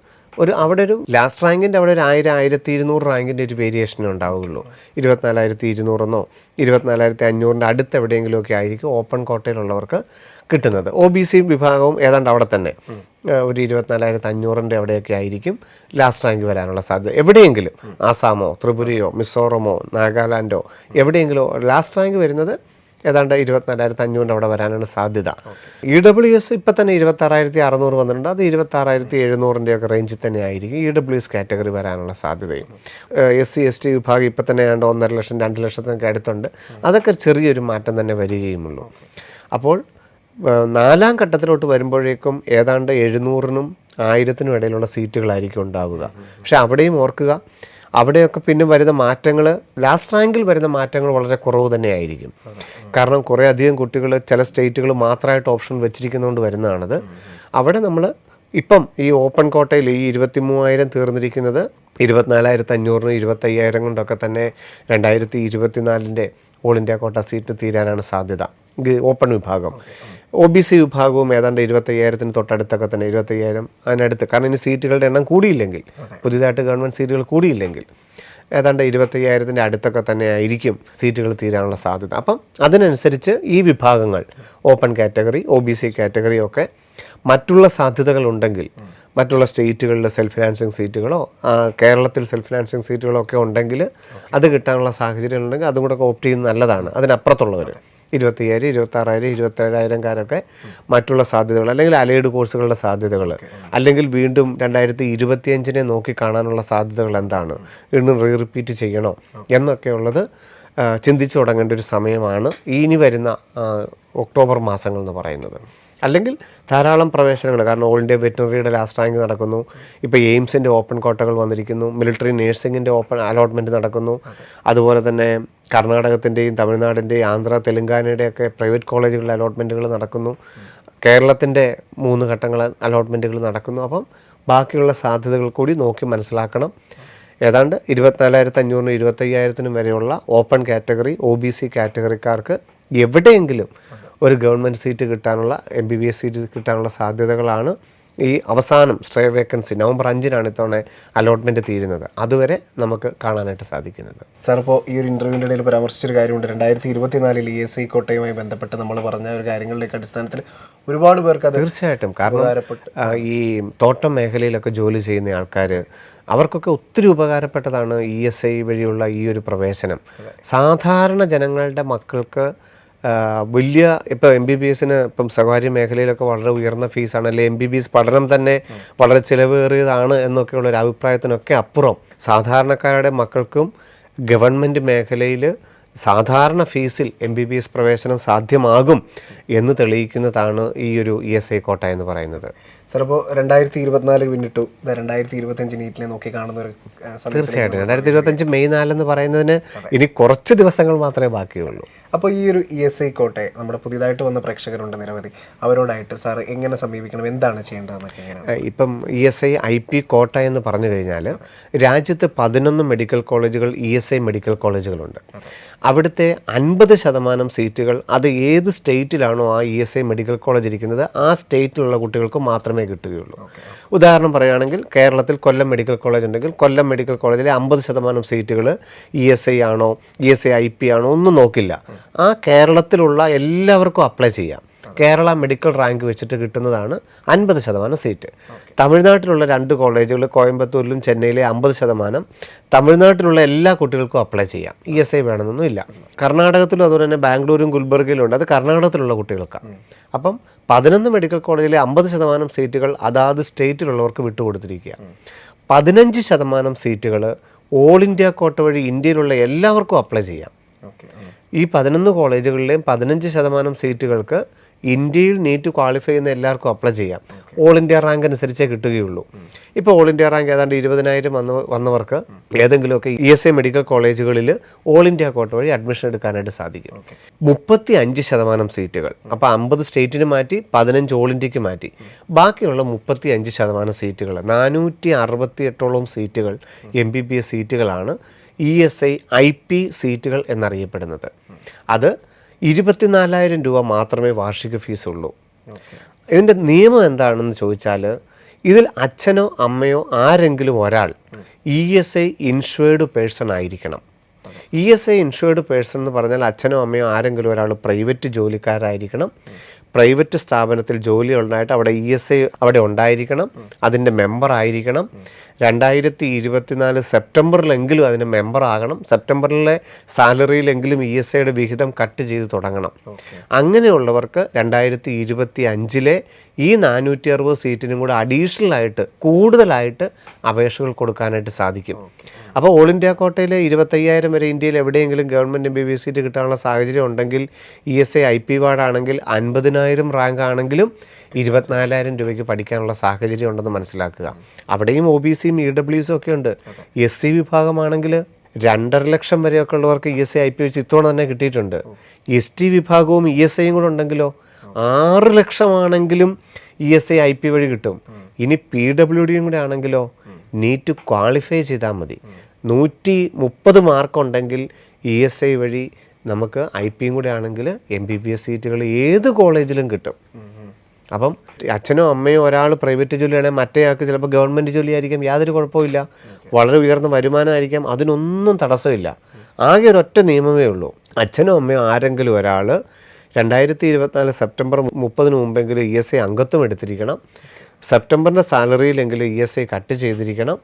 അവിടെ ഒരു ലാസ്റ്റ് റാങ്കിൻ്റെ അവിടെ ഒരു 1,000-1,200 റാങ്കിൻ്റെ ഒരു വേരിയേഷനേ ഉണ്ടാവുകയുള്ളൂ. 24,200 24,500 അടുത്ത് എവിടെയെങ്കിലുമൊക്കെ ആയിരിക്കും ഓപ്പൺ കോട്ടയിലുള്ളവർക്ക് കിട്ടുന്നത്. OBC വിഭാഗവും ഏതാണ്ട് അവിടെ തന്നെ ഒരു 24,500 അവിടെയൊക്കെ ആയിരിക്കും ലാസ്റ്റ് റാങ്ക് വരാനുള്ള സാധ്യത. എവിടെയെങ്കിലും ആസാമോ, ത്രിപുരയോ, മിസോറമോ, നാഗാലാൻഡോ എവിടെയെങ്കിലും ലാസ്റ്റ് റാങ്ക് വരുന്നത് ഏതാണ്ട് 24,500 അവിടെ വരാനാണ് സാധ്യത. EWS ഇപ്പം തന്നെ 26,600 വന്നിട്ടുണ്ട്. അത് 26,700 റേഞ്ചിൽ തന്നെ ആയിരിക്കും EWS കാറ്റഗറി വരാനുള്ള സാധ്യതയും. SC/ST വിഭാഗം ഇപ്പം തന്നെ ഏതാണ്ട് 1.5 ലക്ഷം 2 ലക്ഷത്തിനൊക്കെ അടുത്തുണ്ട്. അതൊക്കെ ചെറിയൊരു മാറ്റം തന്നെ വരികയുമുള്ളൂ. അപ്പോൾ 4ാം ഘട്ടത്തിലോട്ട് വരുമ്പോഴേക്കും ഏതാണ്ട് 700-നും 1000-നും ഇടയിലുള്ള സീറ്റുകളായിരിക്കും ഉണ്ടാവുക. പക്ഷെ അവിടെയും ഓർക്കുക, അവിടെയൊക്കെ പിന്നെ വരുന്ന മാറ്റങ്ങൾ, ലാസ്റ്റ് റാങ്കിൽ വരുന്ന മാറ്റങ്ങൾ വളരെ കുറവ് തന്നെയായിരിക്കും. കാരണം കുറേ അധികം കുട്ടികൾ ചില സ്റ്റേറ്റുകൾ മാത്രമായിട്ട് ഓപ്ഷൻ വെച്ചിരിക്കുന്നതുകൊണ്ട് വരുന്നതാണത്. അവിടെ നമ്മൾ ഇപ്പം ഈ ഓപ്പൺ കോട്ടയിൽ ഈ 23,000 തീർന്നിരിക്കുന്നത് 24,500-നും 25,000 കൊണ്ടൊക്കെ തന്നെ 2024 ഓൾ ഇന്ത്യ കോട്ട സീറ്റ് തീരാനാണ് സാധ്യത. ഓപ്പൺ വിഭാഗം. OBC വിഭാഗവും ഏതാണ്ട് 25,000-ന് തൊട്ടടുത്തൊക്കെ തന്നെ 25,000 അതിനടുത്ത്. കാരണം ഇനി സീറ്റുകളുടെ എണ്ണം കൂടിയില്ലെങ്കിൽ, പുതിയതായിട്ട് ഗവൺമെൻറ് സീറ്റുകൾ കൂടിയില്ലെങ്കിൽ ഏതാണ്ട് 25,000-ൻ്റെ അടുത്തൊക്കെ തന്നെ ആയിരിക്കും സീറ്റുകൾ തീരാനുള്ള സാധ്യത. അപ്പം അതിനനുസരിച്ച് ഈ വിഭാഗങ്ങൾ ഓപ്പൺ കാറ്റഗറി, OBC കാറ്റഗറി ഒക്കെ മറ്റുള്ള സാധ്യതകളുണ്ടെങ്കിൽ, മറ്റുള്ള സ്റ്റേറ്റുകളിൽ സെൽഫ് ഫിനാൻസിങ് സീറ്റുകളോ കേരളത്തിൽ സെൽഫ് ഫിനാൻസിങ് സീറ്റുകളോ ഒക്കെ ഉണ്ടെങ്കിൽ അത് കിട്ടാനുള്ള സാഹചര്യം ഉണ്ടെങ്കിൽ അതും കൂടെ ഓപ്റ്റ് ചെയ്യുന്നത് നല്ലതാണ്. അതിനപ്പുറത്തുള്ളവർ 25,000, 26,000, 27,000-കാരൊക്കെ മറ്റുള്ള സാധ്യതകൾ, അല്ലെങ്കിൽ അലൈഡ് കോഴ്സുകളുടെ സാധ്യതകൾ, അല്ലെങ്കിൽ വീണ്ടും 2025-നെ നോക്കി കാണാനുള്ള സാധ്യതകൾ എന്താണ്, വീണ്ടും റിപ്പീറ്റ് ചെയ്യണോ എന്നൊക്കെയുള്ളത് ചിന്തിച്ചു തുടങ്ങേണ്ട ഒരു സമയമാണ് ഇനി വരുന്ന ഒക്ടോബർ മാസങ്ങൾ എന്ന് പറയുന്നത്. അല്ലെങ്കിൽ ധാരാളം പ്രവേശനങ്ങൾ, കാരണം ഓൾ ഇന്ത്യ വെറ്റിനറിയുടെ ലാസ്റ്റ് റാങ്ക് നടക്കുന്നു, ഇപ്പോൾ എയിംസിൻ്റെ ഓപ്പൺ കോട്ടകൾ വന്നിരിക്കുന്നു, മിലിറ്ററി നേഴ്സിങ്ങിൻ്റെ ഓപ്പൺ അലോട്ട്മെൻറ്റ് നടക്കുന്നു, അതുപോലെ തന്നെ കർണാടകത്തിൻ്റെയും തമിഴ്നാടിൻ്റെയും ആന്ധ്ര, തെലുങ്കാനയുടെയൊക്കെ പ്രൈവറ്റ് കോളേജുകളിലെ അലോട്ട്മെൻറ്റുകൾ നടക്കുന്നു, കേരളത്തിൻ്റെ 3 ഘട്ടങ്ങൾ അലോട്ട്മെൻറ്റുകൾ നടക്കുന്നു. അപ്പം ബാക്കിയുള്ള സാധ്യതകൾ കൂടി നോക്കി മനസ്സിലാക്കണം. ഏതാണ്ട് 24,500-നും 25,000-നും വരെയുള്ള ഓപ്പൺ കാറ്റഗറി, OBC കാറ്റഗറിക്കാർക്ക് എവിടെയെങ്കിലും ഒരു ഗവൺമെൻറ് സീറ്റ് കിട്ടാനുള്ള, MBBS സീറ്റ് കിട്ടാനുള്ള സാധ്യതകളാണ് ഈ അവസാനം സ്ട്രേ വേക്കൻസി നവംബർ 5-നാണ് ഇത്തവണ അലോട്ട്മെൻറ്റ് തീരുന്നത്. അതുവരെ നമുക്ക് കാണാനായിട്ട് സാധിക്കുന്നത്. സാർ, ഇപ്പോൾ ഈ ഒരു ഇൻ്റർവ്യൂവിൻ്റെ ഇടയിൽ പരാമർശിച്ചൊരു കാര്യമുണ്ട്. 2024 ESI കോട്ടയുമായി ബന്ധപ്പെട്ട് നമ്മൾ പറഞ്ഞ ഒരു കാര്യങ്ങളുടെയൊക്കെ അടിസ്ഥാനത്തിൽ ഒരുപാട് പേർക്ക് അത് തീർച്ചയായിട്ടും, കാരണം ഈ തോട്ടം മേഖലയിലൊക്കെ ജോലി ചെയ്യുന്ന ആൾക്കാർ, അവർക്കൊക്കെ ഒത്തിരി ഉപകാരപ്പെട്ടതാണ് ESI വഴിയുള്ള ഈ ഒരു പ്രവേശനം. സാധാരണ ജനങ്ങളുടെ മക്കൾക്ക് വലിയ ഇപ്പോൾ MBBS-ന് ഇപ്പം സ്വകാര്യ മേഖലയിലൊക്കെ വളരെ ഉയർന്ന ഫീസാണ്, അല്ലെങ്കിൽ MBBS പഠനം തന്നെ വളരെ ചിലവേറിയതാണ് എന്നൊക്കെയുള്ള ഒരു അഭിപ്രായത്തിനൊക്കെ അപ്പുറം സാധാരണക്കാരുടെ മക്കൾക്കും ഗവൺമെൻറ് മേഖലയിൽ സാധാരണ ഫീസിൽ MBBS പ്രവേശനം സാധ്യമാകും എന്ന് തെളിയിക്കുന്നതാണ് ഈ ഒരു ESI കോട്ട എന്ന് പറയുന്നത്. സാർ, ഇപ്പോൾ 2024 പിന്നിട്ടു, 2025 നീറ്റിനെ നോക്കി കാണുന്ന ഒരു തീർച്ചയായിട്ടും 2025 മെയ് 4 എന്ന് പറയുന്നതിന് ഇനി കുറച്ച് ദിവസങ്ങൾ മാത്രമേ ബാക്കിയുള്ളൂ. അപ്പോൾ ഈ ഒരു ESI കോട്ടയെ നമ്മുടെ പുതിയതായിട്ട് വന്ന പ്രേക്ഷകരുണ്ട് നിരവധി, അവരോടായിട്ട് സാർ എങ്ങനെ സമീപിക്കണം, എന്താണ് ചെയ്യേണ്ടതെന്നൊക്കെ? ഇപ്പം ESI IP കോട്ട എന്ന് പറഞ്ഞു കഴിഞ്ഞാൽ രാജ്യത്ത് 11 മെഡിക്കൽ കോളേജുകൾ ESI മെഡിക്കൽ കോളേജുകളുണ്ട്. അവിടുത്തെ 50% സീറ്റുകൾ അത് ഏത് സ്റ്റേറ്റിലാണോ ആ ESI മെഡിക്കൽ കോളേജ് ഇരിക്കുന്നത് ആ സ്റ്റേറ്റിലുള്ള കുട്ടികൾക്ക് മാത്രമേ കിട്ടുകയുള്ളൂ. ഉദാഹരണം പറയുകയാണെങ്കിൽ കേരളത്തിൽ കൊല്ലം മെഡിക്കൽ കോളേജ് ഉണ്ടെങ്കിൽ കൊല്ലം മെഡിക്കൽ കോളേജിലെ 50% സീറ്റുകൾ ESI ആണോ ESI IP ആണോ ഒന്നും നോക്കില്ല, ആ കേരളത്തിലുള്ള എല്ലാവർക്കും അപ്ലൈ ചെയ്യാം. കേരള മെഡിക്കൽ റാങ്ക് വെച്ചിട്ട് കിട്ടുന്നതാണ് 50% സീറ്റ്. തമിഴ്നാട്ടിലുള്ള 2 കോളേജുകൾ, കോയമ്പത്തൂരിലും ചെന്നൈയിലെ 50%. തമിഴ്നാട്ടിലുള്ള എല്ലാ കുട്ടികൾക്കും അപ്ലൈ ചെയ്യാം, ESI വേണമെന്നൊന്നും ഇല്ല. കർണാടകത്തിലും അതുപോലെ തന്നെ ബാംഗ്ലൂരും ഗുൽബർഗയിലും ഉണ്ട്, അത് കർണാടകത്തിലുള്ള കുട്ടികൾക്കാണ്. അപ്പം 11 മെഡിക്കൽ കോളേജിലെ 50% സീറ്റുകൾ അതാത് സ്റ്റേറ്റിലുള്ളവർക്ക് വിട്ടുകൊടുത്തിരിക്കുക. 15% സീറ്റുകൾ ഓൾ ഇന്ത്യ കോട്ട വഴി ഇന്ത്യയിലുള്ള എല്ലാവർക്കും അപ്ലൈ ചെയ്യാം. ഈ 11 കോളേജുകളിലെയും 15% സീറ്റുകൾക്ക് ഇന്ത്യയിൽ നീറ്റ് ക്വാളിഫൈ ചെയ്യുന്ന എല്ലാവർക്കും അപ്ലൈ ചെയ്യാം. ഓൾ ഇന്ത്യ റാങ്ക് അനുസരിച്ചേ കിട്ടുകയുള്ളൂ. ഇപ്പോൾ ഓൾ ഇന്ത്യ റാങ്ക് ഏതാണ്ട് 20,000 വന്നവർക്ക് ഏതെങ്കിലുമൊക്കെ ESI മെഡിക്കൽ കോളേജുകളിൽ ഓൾ ഇന്ത്യ കോട്ട വഴി അഡ്മിഷൻ എടുക്കാനായിട്ട് സാധിക്കും. 35% സീറ്റുകൾ, അപ്പോൾ 50 സ്റ്റേറ്റിന് മാറ്റി 15 ഓൾ ഇന്ത്യക്ക് മാറ്റി, ബാക്കിയുള്ള 35% സീറ്റുകൾ 468ഓളം സീറ്റുകൾ MBBS സീറ്റുകളാണ് ESI IP സീറ്റുകൾ എന്നറിയപ്പെടുന്നത്. അത് 24,000 രൂപ മാത്രമേ വാർഷിക ഫീസുള്ളൂ. ഇതിൻ്റെ നിയമം എന്താണെന്ന് ചോദിച്ചാൽ, ഇതിൽ അച്ഛനോ അമ്മയോ ആരെങ്കിലും ഒരാൾ ESI ഇൻഷുവേർഡ് പേഴ്സൺ ആയിരിക്കണം. ESI ഇൻഷുവേർഡ് പേഴ്സൺ എന്ന് പറഞ്ഞാൽ അച്ഛനോ അമ്മയോ ആരെങ്കിലും ഒരാൾ പ്രൈവറ്റ് ജോലിക്കാരായിരിക്കണം, പ്രൈവറ്റ് സ്ഥാപനത്തിൽ ജോലി ഉണ്ടായിട്ട് അവിടെ ESI അവിടെ ഉണ്ടായിരിക്കണം, അതിൻ്റെ മെമ്പർ ആയിരിക്കണം. 2024 സെപ്റ്റംബറിലെങ്കിലും അതിന് മെമ്പർ ആകണം. സെപ്റ്റംബറിലെ സാലറിയിലെങ്കിലും ESIയുടെ വിഹിതം കട്ട് ചെയ്ത് തുടങ്ങണം. അങ്ങനെയുള്ളവർക്ക് 2025 ഈ 460 സീറ്റിനും കൂടെ അഡീഷണലായിട്ട് കൂടുതലായിട്ട് അപേക്ഷകൾ കൊടുക്കാനായിട്ട് സാധിക്കും. അപ്പോൾ ഓൾ ഇന്ത്യ കോട്ടയിൽ 25,000 വരെ ഇന്ത്യയിൽ എവിടെയെങ്കിലും ഗവൺമെൻറ് MBBS സീറ്റ് കിട്ടാനുള്ള സാഹചര്യം ഉണ്ടെങ്കിൽ, ESI IP വാർഡ് ആണെങ്കിൽ 50,000 റാങ്ക് ആണെങ്കിലും 24,000 രൂപയ്ക്ക് പഠിക്കാനുള്ള സാഹചര്യം ഉണ്ടെന്ന് മനസ്സിലാക്കുക. അവിടെയും OBCയും EWS ഒക്കെ ഉണ്ട്. SC വിഭാഗമാണെങ്കിൽ 2.5 ലക്ഷം വരെയൊക്കെ ഉള്ളവർക്ക് ESI IP വെച്ച് ഇത്തവണ തന്നെ കിട്ടിയിട്ടുണ്ട്. ST വിഭാഗവും ESIയും കൂടെ ഉണ്ടെങ്കിലോ 6 ലക്ഷമാണെങ്കിലും ESI IP വഴി കിട്ടും. ഇനി PWDയും കൂടെ ആണെങ്കിലോ നീറ്റ് ക്വാളിഫൈ ചെയ്താൽ മതി. 130 മാർക്കുണ്ടെങ്കിൽ ESI വഴി നമുക്ക് IPയും കൂടെ ആണെങ്കിൽ MBBS സീറ്റുകൾ ഏത് കോളേജിലും കിട്ടും. അപ്പം അച്ഛനോ അമ്മയോ ഒരാൾ പ്രൈവറ്റ് ജോലിയാണെങ്കിൽ മറ്റേയാൾക്ക് ചിലപ്പോൾ ഗവൺമെൻറ് ജോലി ആയിരിക്കാം, യാതൊരു കുഴപ്പമില്ല, വളരെ ഉയർന്ന വരുമാനമായിരിക്കാം, അതിനൊന്നും തടസ്സമില്ല. ആകെ ഒരൊറ്റ നിയമമേ ഉള്ളൂ, അച്ഛനോ അമ്മയോ ആരെങ്കിലും ഒരാൾ 2024 സെപ്റ്റംബർ 30 മുമ്പെങ്കിലും ESI അംഗത്വം എടുത്തിരിക്കണം, സെപ്റ്റംബറിൻ്റെ സാലറിയിലെങ്കിലും ESI കട്ട് ചെയ്തിരിക്കണം.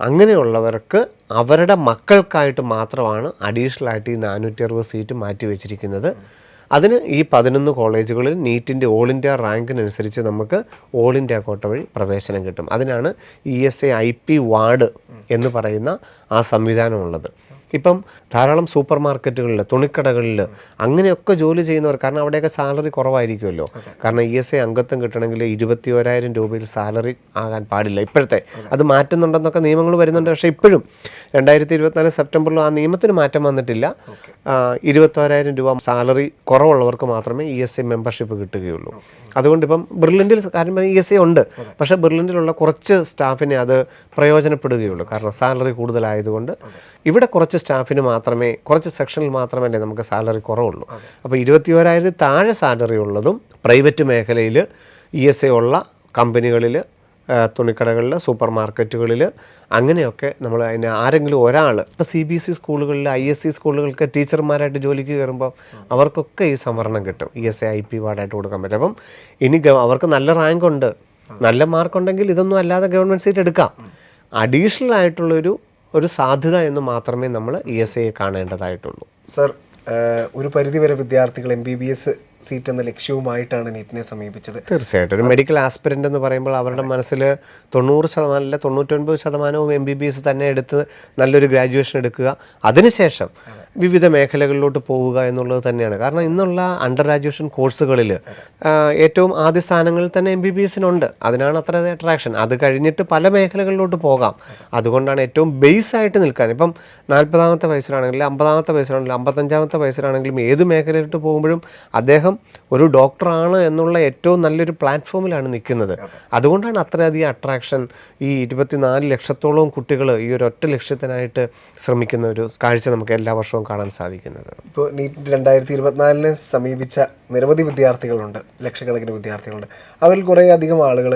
അങ്ങനെയുള്ളവർക്ക് അവരുടെ മക്കൾക്കായിട്ട് മാത്രമാണ് അഡീഷണലായിട്ട് ഈ 460 സീറ്റ് മാറ്റി വെച്ചിരിക്കുന്നത്. അതിന് ഈ 11 കോളേജുകളിൽ നീറ്റിൻ്റെ ഓൾ ഇന്ത്യ റാങ്കിനനുസരിച്ച് നമുക്ക് ഓൾ ഇന്ത്യ കോട്ട വഴി പ്രവേശനം കിട്ടും. അതിനാണ് ESI IP വാർഡ് എന്ന് പറയുന്ന ആ സംവിധാനമുള്ളത്. ഇപ്പം ധാരാളം സൂപ്പർ മാർക്കറ്റുകളിൽ, തുണിക്കടകളിൽ അങ്ങനെയൊക്കെ ജോലി ചെയ്യുന്നവർ, കാരണം അവിടെയൊക്കെ സാലറി കുറവായിരിക്കുമല്ലോ. കാരണം ESI അംഗത്വം കിട്ടണമെങ്കിൽ 21,000 രൂപയിൽ സാലറി ആകാൻ പാടില്ല ഇപ്പോഴത്തെ. അത് മാറ്റുന്നുണ്ടെന്നൊക്കെ നിയമങ്ങൾ വരുന്നുണ്ട്. പക്ഷേ ഇപ്പോഴും 2024 സെപ്റ്റംബറിലും ആ നിയമത്തിന് മാറ്റം വന്നിട്ടില്ല. 21,000 രൂപ സാലറി കുറവുള്ളവർക്ക് മാത്രമേ ESI മെമ്പർഷിപ്പ് കിട്ടുകയുള്ളൂ. അതുകൊണ്ട് ഇപ്പം ബെർലിനിൽ കാര്യം ESI ഉണ്ട്, പക്ഷേ ബെർലിനിലുള്ള കുറച്ച് സ്റ്റാഫിനെ അത് പ്രയോജനപ്പെടുകയുള്ളൂ. കാരണം സാലറി കൂടുതലായതുകൊണ്ട് ഇവിടെ കുറച്ച് സ്റ്റാഫിന് മാത്രമേ, കുറച്ച് സെക്ഷനിൽ മാത്രമല്ലേ നമുക്ക് സാലറി കുറവുള്ളൂ. അപ്പോൾ 21,000 താഴെ സാലറി ഉള്ളതും പ്രൈവറ്റ് മേഖലയിൽ ESI ഉള്ള കമ്പനികളിൽ, തുണിക്കടകളിൽ, സൂപ്പർ മാർക്കറ്റുകളിൽ അങ്ങനെയൊക്കെ നമ്മൾ അതിന് ആരെങ്കിലും ഒരാൾ, ഇപ്പോൾ CBSE സ്കൂളുകളിൽ, ISC സ്കൂളുകൾക്ക് ടീച്ചർമാരായിട്ട് ജോലിക്ക് കയറുമ്പോൾ അവർക്കൊക്കെ ഈ സംവരണം കിട്ടും, ESI IP വാർഡായിട്ട് കൊടുക്കാൻ പറ്റും. അപ്പം ഇനി അവർക്ക് നല്ല റാങ്ക് ഉണ്ട്, നല്ല മാർക്കുണ്ടെങ്കിൽ ഇതൊന്നും അല്ലാതെ ഗവൺമെൻറ് സീറ്റ് എടുക്കാം. അഡീഷണൽ ആയിട്ടുള്ളൊരു സാധ്യത എന്ന് മാത്രമേ നമ്മൾ ESIയെ കാണേണ്ടതായിട്ടുള്ളൂ. സർ, ഒരു പരിധിവരെ വിദ്യാർത്ഥികൾ MBBS സീറ്റ് എന്ന ലക്ഷ്യവുമായിട്ടാണ് നീറ്റിനെ സമീപിച്ചത്. തീർച്ചയായിട്ടും ഒരു മെഡിക്കൽ ആസ്പിരൻ്റ് എന്ന് പറയുമ്പോൾ അവരുടെ മനസ്സിൽ 90% അല്ല 99% MBBS തന്നെ എടുത്ത് നല്ലൊരു ഗ്രാജുവേഷൻ എടുക്കുക, അതിനുശേഷം വിവിധ മേഖലകളിലോട്ട് പോവുക എന്നുള്ളത് തന്നെയാണ്. കാരണം ഇന്നുള്ള അണ്ടർ ഗ്രാജുവേഷൻ കോഴ്സുകളിൽ ഏറ്റവും ആദ്യ സ്ഥാനങ്ങളിൽ തന്നെ MBBSനുണ്ട്. അതിനാണ് അത്ര അട്രാക്ഷൻ. അത് കഴിഞ്ഞിട്ട് പല മേഖലകളിലോട്ട് പോകാം. അതുകൊണ്ടാണ് ഏറ്റവും ബേസ് ആയിട്ട് നിൽക്കാൻ, ഇപ്പം 40-ാമത്തെ വയസ്സിലാണെങ്കിലും 50-ാമത്തെ വയസ്സിലാണെങ്കിലും 55-ാമത്തെ വയസ്സിലാണെങ്കിലും ഏത് മേഖലയിലോട്ട് പോകുമ്പോഴും അദ്ദേഹം ഒരു ഡോക്ടറാണ് എന്നുള്ള ഏറ്റവും നല്ലൊരു പ്ലാറ്റ്ഫോമിലാണ് നിൽക്കുന്നത്. അതുകൊണ്ടാണ് അത്രയധികം അട്രാക്ഷൻ. ഈ 24 ലക്ഷത്തോളം കുട്ടികൾ ഈ ഒരു ഒറ്റ ലക്ഷ്യത്തിനായിട്ട് ശ്രമിക്കുന്ന ഒരു കാഴ്ച നമുക്ക് എല്ലാ വർഷവും കാണാൻ സാധിക്കുന്നത്. ഇപ്പോൾ നീറ്റ് 2024 സമീപിച്ച നിരവധി വിദ്യാർത്ഥികളുണ്ട്, ലക്ഷക്കണക്കിന് വിദ്യാർത്ഥികളുണ്ട്. അവരിൽ കുറേ അധികം ആളുകൾ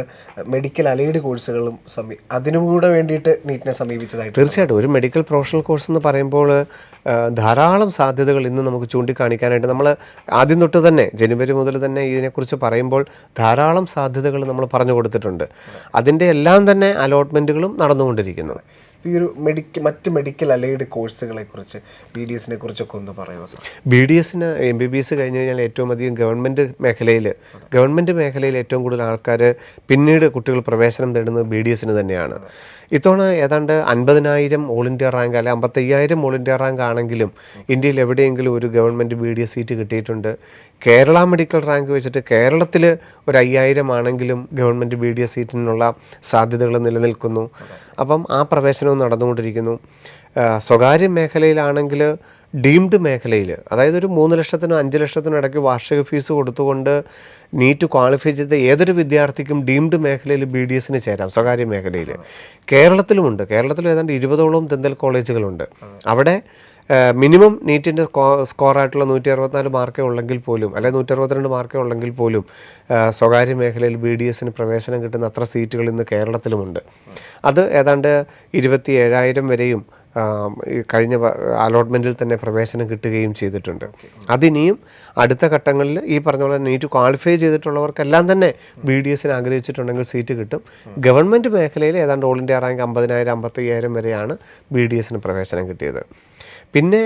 മെഡിക്കൽ അലൈഡ് കോഴ്സുകളും അതിനുകൂടെ വേണ്ടിയിട്ട് നീറ്റിനെ സമീപിച്ചതായിട്ട്. തീർച്ചയായിട്ടും ഒരു മെഡിക്കൽ പ്രൊഫഷണൽ കോഴ്സ് എന്ന് പറയുമ്പോൾ ധാരാളം സാധ്യതകൾ ഇന്ന് നമുക്ക് ചൂണ്ടിക്കാണിക്കാനായിട്ട് നമ്മൾ ആദ്യം തൊട്ട് തന്നെ ജനുവരി മുതൽ തന്നെ ഇതിനെക്കുറിച്ച് പറയുമ്പോൾ ധാരാളം സാധ്യതകൾ നമ്മൾ പറഞ്ഞു കൊടുത്തിട്ടുണ്ട്. അതിൻ്റെ എല്ലാം തന്നെ അലോട്ട്മെൻറ്റുകളും നടന്നുകൊണ്ടിരിക്കുന്നു. ഈ ഒരു മറ്റ് മെഡിക്കൽ അലൈഡ് കോഴ്സുകളെ കുറിച്ച് BDSനെ കുറിച്ചൊക്കെ ഒന്ന് പറയുമോ സാർ? BDSന് MBBS കഴിഞ്ഞ് കഴിഞ്ഞാൽ ഏറ്റവും അധികം ഗവൺമെൻറ് മേഖലയിൽ ഏറ്റവും കൂടുതൽ ആൾക്കാർ പിന്നീട് കുട്ടികൾ പ്രവേശനം തേടുന്നത് BDSന് തന്നെയാണ്. ഇത്തവണ ഏതാണ്ട് 50,000 ഓൾ ഇന്ത്യ റാങ്ക് അല്ലെ 55,000 ഓൾ ഇന്ത്യ റാങ്ക് ആണെങ്കിലും ഇന്ത്യയിൽ എവിടെയെങ്കിലും ഒരു ഗവൺമെൻറ് BDS സീറ്റ് കിട്ടിയിട്ടുണ്ട്. കേരള മെഡിക്കൽ റാങ്ക് വെച്ചിട്ട് കേരളത്തിൽ ഒരു 5,000 ആണെങ്കിലും ഗവൺമെൻറ് BDS സീറ്റിനുള്ള സാധ്യതകൾ നിലനിൽക്കുന്നു. അപ്പം ആ പ്രവേശനവും നടന്നുകൊണ്ടിരിക്കുന്നു. സ്വകാര്യ മേഖലയിലാണെങ്കിൽ ഡീംഡ് മേഖലയിൽ, അതായത് ഒരു 3 ലക്ഷത്തിനും 5 ലക്ഷത്തിനും ഇടയ്ക്ക് വാർഷിക ഫീസ് കൊടുത്തുകൊണ്ട് നീറ്റ് ക്വാളിഫൈ ചെയ്ത ഏതൊരു വിദ്യാർത്ഥിക്കും ഡീംഡ് മേഖലയിൽ BDSന് ചേരാം. സ്വകാര്യ മേഖലയിൽ കേരളത്തിലുമുണ്ട്. കേരളത്തിൽ ഏതാണ്ട് 20ഓളം ദന്തൽ കോളേജുകളുണ്ട്. അവിടെ മിനിമം നീറ്റിൻ്റെ സ്കോറായിട്ടുള്ള 164 മാർക്കേ ഉള്ളെങ്കിൽ പോലും, അല്ലെങ്കിൽ 162 മാർക്കേ ഉള്ളെങ്കിൽ പോലും സ്വകാര്യ മേഖലയിൽ BDSന് പ്രവേശനം കിട്ടുന്ന അത്ര സീറ്റുകൾ ഇന്ന് കേരളത്തിലുമുണ്ട്. അത് ഏതാണ്ട് 27,000 വരെയും കഴിഞ്ഞ അലോട്ട്മെൻറ്റിൽ തന്നെ പ്രവേശനം കിട്ടുകയും ചെയ്തിട്ടുണ്ട്. അതിനിയും അടുത്ത ഘട്ടങ്ങളിൽ ഈ പറഞ്ഞ പോലെ നീറ്റ് ക്വാളിഫൈ ചെയ്തിട്ടുള്ളവർക്കെല്ലാം തന്നെ BDSന് ആഗ്രഹിച്ചിട്ടുണ്ടെങ്കിൽ സീറ്റ് കിട്ടും. ഗവൺമെൻറ് മേഖലയിൽ ഏതാണ്ട് ഓൾ ഇന്ത്യ റാങ്ക് 50,000 55,000 വരെയാണ് BDSന് പ്രവേശനം കിട്ടിയത്. പിന്നെ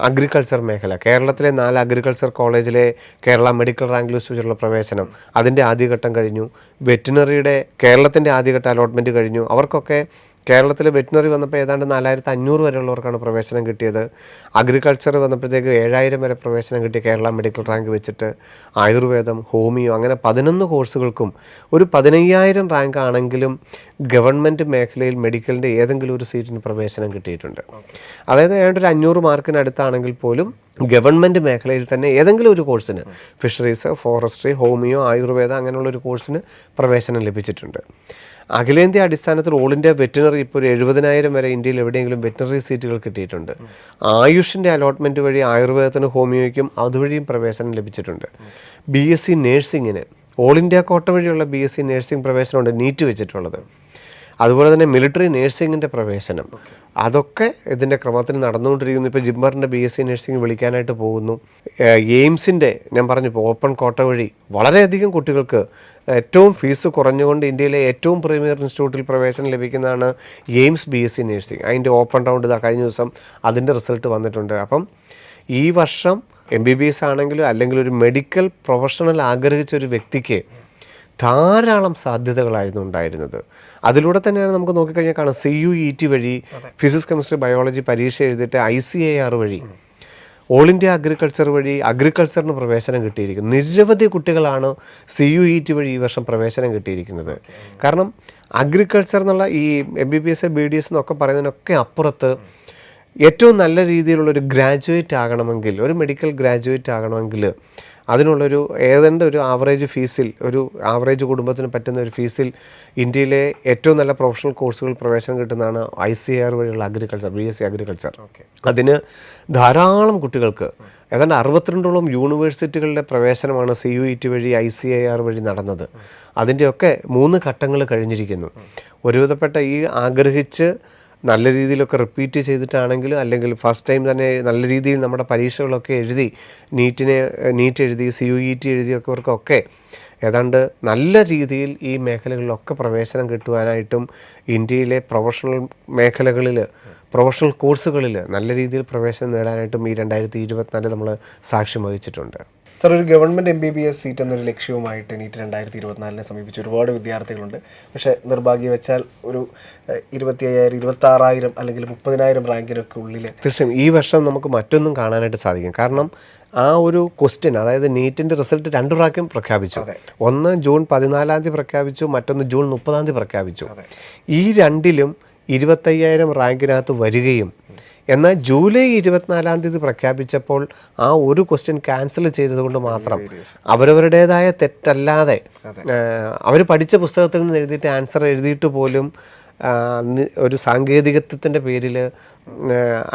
അഗ്രികൾച്ചർ മേഖല, കേരളത്തിലെ 4 അഗ്രികൾച്ചർ കോളേജിലെ കേരള മെഡിക്കൽ റാങ്ക് ലിസ്റ്റ് വെച്ചുള്ള പ്രവേശനം, അതിൻ്റെ ആദ്യഘട്ടം കഴിഞ്ഞു. വെറ്റിനറിയുടെ കേരളത്തിൻ്റെ ആദ്യഘട്ട അലോട്ട്മെൻറ്റ് കഴിഞ്ഞു. അവർക്കൊക്കെ കേരളത്തിൽ വെറ്റിനറി വന്നപ്പോൾ ഏതാണ്ട് 4,500 വരെയുള്ളവർക്കാണ് പ്രവേശനം കിട്ടിയത്. അഗ്രികൾച്ചർ വന്നപ്പോഴത്തേക്ക് 7,000 വരെ പ്രവേശനം കിട്ടി കേരള മെഡിക്കൽ റാങ്ക് വെച്ചിട്ട്. ആയുർവേദം, ഹോമിയോ, അങ്ങനെ 11 കോഴ്സുകൾക്കും ഒരു 15,000 റാങ്ക് ആണെങ്കിലും ഗവൺമെൻറ് മേഖലയിൽ മെഡിക്കലിൻ്റെ ഏതെങ്കിലും ഒരു സീറ്റിന് പ്രവേശനം കിട്ടിയിട്ടുണ്ട്. അതായത് ഏതാണ്ട് ഒരു 500 മാർക്കിനടുത്താണെങ്കിൽ പോലും ഗവൺമെൻറ് മേഖലയിൽ തന്നെ ഏതെങ്കിലും ഒരു കോഴ്സിന്, ഫിഷറീസ്, ഫോറസ്ട്രി, ഹോമിയോ, ആയുർവേദം അങ്ങനെയുള്ളൊരു കോഴ്സിന് പ്രവേശനം ലഭിച്ചിട്ടുണ്ട്. അഖിലേന്ത്യാ അടിസ്ഥാനത്തിൽ ഓൾ ഇന്ത്യ വെറ്റിനറി ഇപ്പോൾ ഒരു 70,000 വരെ ഇന്ത്യയിൽ എവിടെയെങ്കിലും വെറ്റിനറി സീറ്റുകൾ കിട്ടിയിട്ടുണ്ട്. ആയുഷിൻ്റെ അലോട്ട്മെൻറ്റ് വഴി ആയുർവേദത്തിനും ഹോമിയോയ്ക്കും അതുവഴിയും പ്രവേശനം ലഭിച്ചിട്ടുണ്ട്. BSc നേഴ്സിങ്ങിന് ഓൾ ഇന്ത്യ കോട്ട വഴിയുള്ള BSc നേഴ്സിംഗ് പ്രവേശനമുണ്ട് നീറ്റ് വെച്ചിട്ടുള്ളത്. അതുപോലെ തന്നെ മിലിറ്ററി നേഴ്സിങ്ങിൻ്റെ പ്രവേശനം, അതൊക്കെ ഇതിൻ്റെ ക്രമത്തിൽ നടന്നുകൊണ്ടിരിക്കുന്നു. ഇപ്പോൾ ജിമ്മറിൻ്റെ BSc നേഴ്സിംഗ് വിളിക്കാനായിട്ട് പോകുന്നു. എയിംസിൻ്റെ ഞാൻ പറഞ്ഞു ഇപ്പോൾ ഓപ്പൺ കോട്ട വഴി വളരെയധികം കുട്ടികൾക്ക് ഏറ്റവും ഫീസ് കുറഞ്ഞുകൊണ്ട് ഇന്ത്യയിലെ ഏറ്റവും പ്രീമിയർ ഇൻസ്റ്റിറ്റ്യൂട്ടിൽ പ്രവേശനം ലഭിക്കുന്നതാണ് എയിംസ് BSc നേഴ്സിംഗ്. അതിൻ്റെ ഓപ്പൺ റൗണ്ട് കഴിഞ്ഞ ദിവസം അതിൻ്റെ റിസൾട്ട് വന്നിട്ടുണ്ട്. അപ്പം ഈ വർഷം MBBS ആണെങ്കിലും അല്ലെങ്കിൽ ഒരു മെഡിക്കൽ പ്രൊഫഷണൽ ആഗ്രഹിച്ച ഒരു വ്യക്തിക്ക് ധാരാളം സാധ്യതകളായിരുന്നു ഉണ്ടായിരുന്നത്. അതിലൂടെ തന്നെയാണ് നമുക്ക് നോക്കിക്കഴിഞ്ഞാൽ കാണാം CUET വഴി ഫിസിക്സ്, കെമിസ്ട്രി, ബയോളജി പരീക്ഷ എഴുതിയിട്ട് ICAR വഴി ഓൾ ഇന്ത്യ അഗ്രികൾച്ചർ വഴി അഗ്രികൾച്ചറിന് പ്രവേശനം കിട്ടിയിരിക്കുന്നു. നിരവധി കുട്ടികളാണ് CUET വഴി ഈ വർഷം പ്രവേശനം കിട്ടിയിരിക്കുന്നത്. കാരണം അഗ്രികൾച്ചർ എന്നുള്ള ഈ MBBS BDS എന്നൊക്കെ പറയുന്നതിനൊക്കെ അപ്പുറത്ത് ഏറ്റവും നല്ല രീതിയിലുള്ളൊരു ഗ്രാജുവേറ്റ് ആകണമെങ്കിൽ, ഒരു മെഡിക്കൽ ഗ്രാജുവേറ്റ് ആകണമെങ്കിൽ അതിനുള്ളൊരു ഏതാണ്ട് ഒരു ആവറേജ് ഫീസിൽ, ഒരു ആവറേജ് കുടുംബത്തിന് പറ്റുന്ന ഒരു ഫീസിൽ ഇന്ത്യയിലെ ഏറ്റവും നല്ല പ്രൊഫഷണൽ കോഴ്സുകൾ പ്രവേശനം കിട്ടുന്നതാണ് ICAR വഴിയുള്ള അഗ്രികൾച്ചർ, BSc അഗ്രികൾച്ചർ. അതിന് ധാരാളം കുട്ടികൾക്ക് ഏതാണ്ട് 62ഓളം യൂണിവേഴ്സിറ്റികളുടെ പ്രവേശനമാണ് CUET വഴി ICAR വഴി നടന്നത്. അതിൻ്റെയൊക്കെ 3 ഘട്ടങ്ങൾ കഴിഞ്ഞിരിക്കുന്നു. ഒരുവിധപ്പെട്ട ഈ ആഗ്രഹിച്ച് നല്ല രീതിയിലൊക്കെ റിപ്പീറ്റ് ചെയ്തിട്ടാണെങ്കിലും അല്ലെങ്കിൽ ഫസ്റ്റ് ടൈം തന്നെ നല്ല രീതിയിൽ നമ്മുടെ പരീക്ഷകളൊക്കെ എഴുതി നീറ്റ് എഴുതി CUET എഴുതിയൊക്കെവർക്കൊക്കെ ഏതാണ്ട് നല്ല രീതിയിൽ ഈ മേഖലകളിലൊക്കെ പ്രവേശനം കിട്ടുവാനായിട്ടും ഇന്ത്യയിലെ പ്രൊഫഷണൽ മേഖലകളിൽ, പ്രൊഫഷണൽ കോഴ്സുകളിൽ നല്ല രീതിയിൽ പ്രവേശനം നേടാനായിട്ടും ഈ 2024 നമ്മൾ സാക്ഷ്യം വഹിച്ചിട്ടുണ്ട്. സർ, ഒരു ഗവൺമെൻറ് MBBS സീറ്റ് എന്നൊരു ലക്ഷ്യവുമായിട്ട് നീറ്റ് 2024 സമീപിച്ച് ഒരുപാട് വിദ്യാർത്ഥികളുണ്ട്. പക്ഷേ നിർഭാഗ്യവശാൽ ഒരു 25,000, 26,000 അല്ലെങ്കിൽ 30,000 റാങ്കിനൊക്കെ ഉള്ളിൽ തീർച്ചയായും ഈ വർഷം നമുക്ക് മറ്റൊന്നും കാണാനായിട്ട് സാധിക്കും. കാരണം ആ ഒരു ക്വസ്റ്റ്യൻ, അതായത് നീറ്റിൻ്റെ റിസൾട്ട് 2 പ്രാവശ്യം പ്രഖ്യാപിച്ചു. ഒന്ന് ജൂൺ 14 പ്രഖ്യാപിച്ചു, മറ്റൊന്ന് ജൂൺ 30 പ്രഖ്യാപിച്ചു. ഈ രണ്ടിലും 25,000 റാങ്കിനകത്ത് വരികയും എന്നാൽ ജൂലൈ 24 പ്രഖ്യാപിച്ചപ്പോൾ ആ ഒരു ക്വസ്റ്റ്യൻ ക്യാൻസൽ ചെയ്തതുകൊണ്ട് മാത്രം അവരവരുടേതായ തെറ്റല്ലാതെ അവർ പഠിച്ച പുസ്തകത്തിൽ നിന്ന് എഴുതിയിട്ട് ആൻസർ എഴുതിയിട്ട് പോലും ഒരു സാങ്കേതികത്വത്തിൻ്റെ പേരിൽ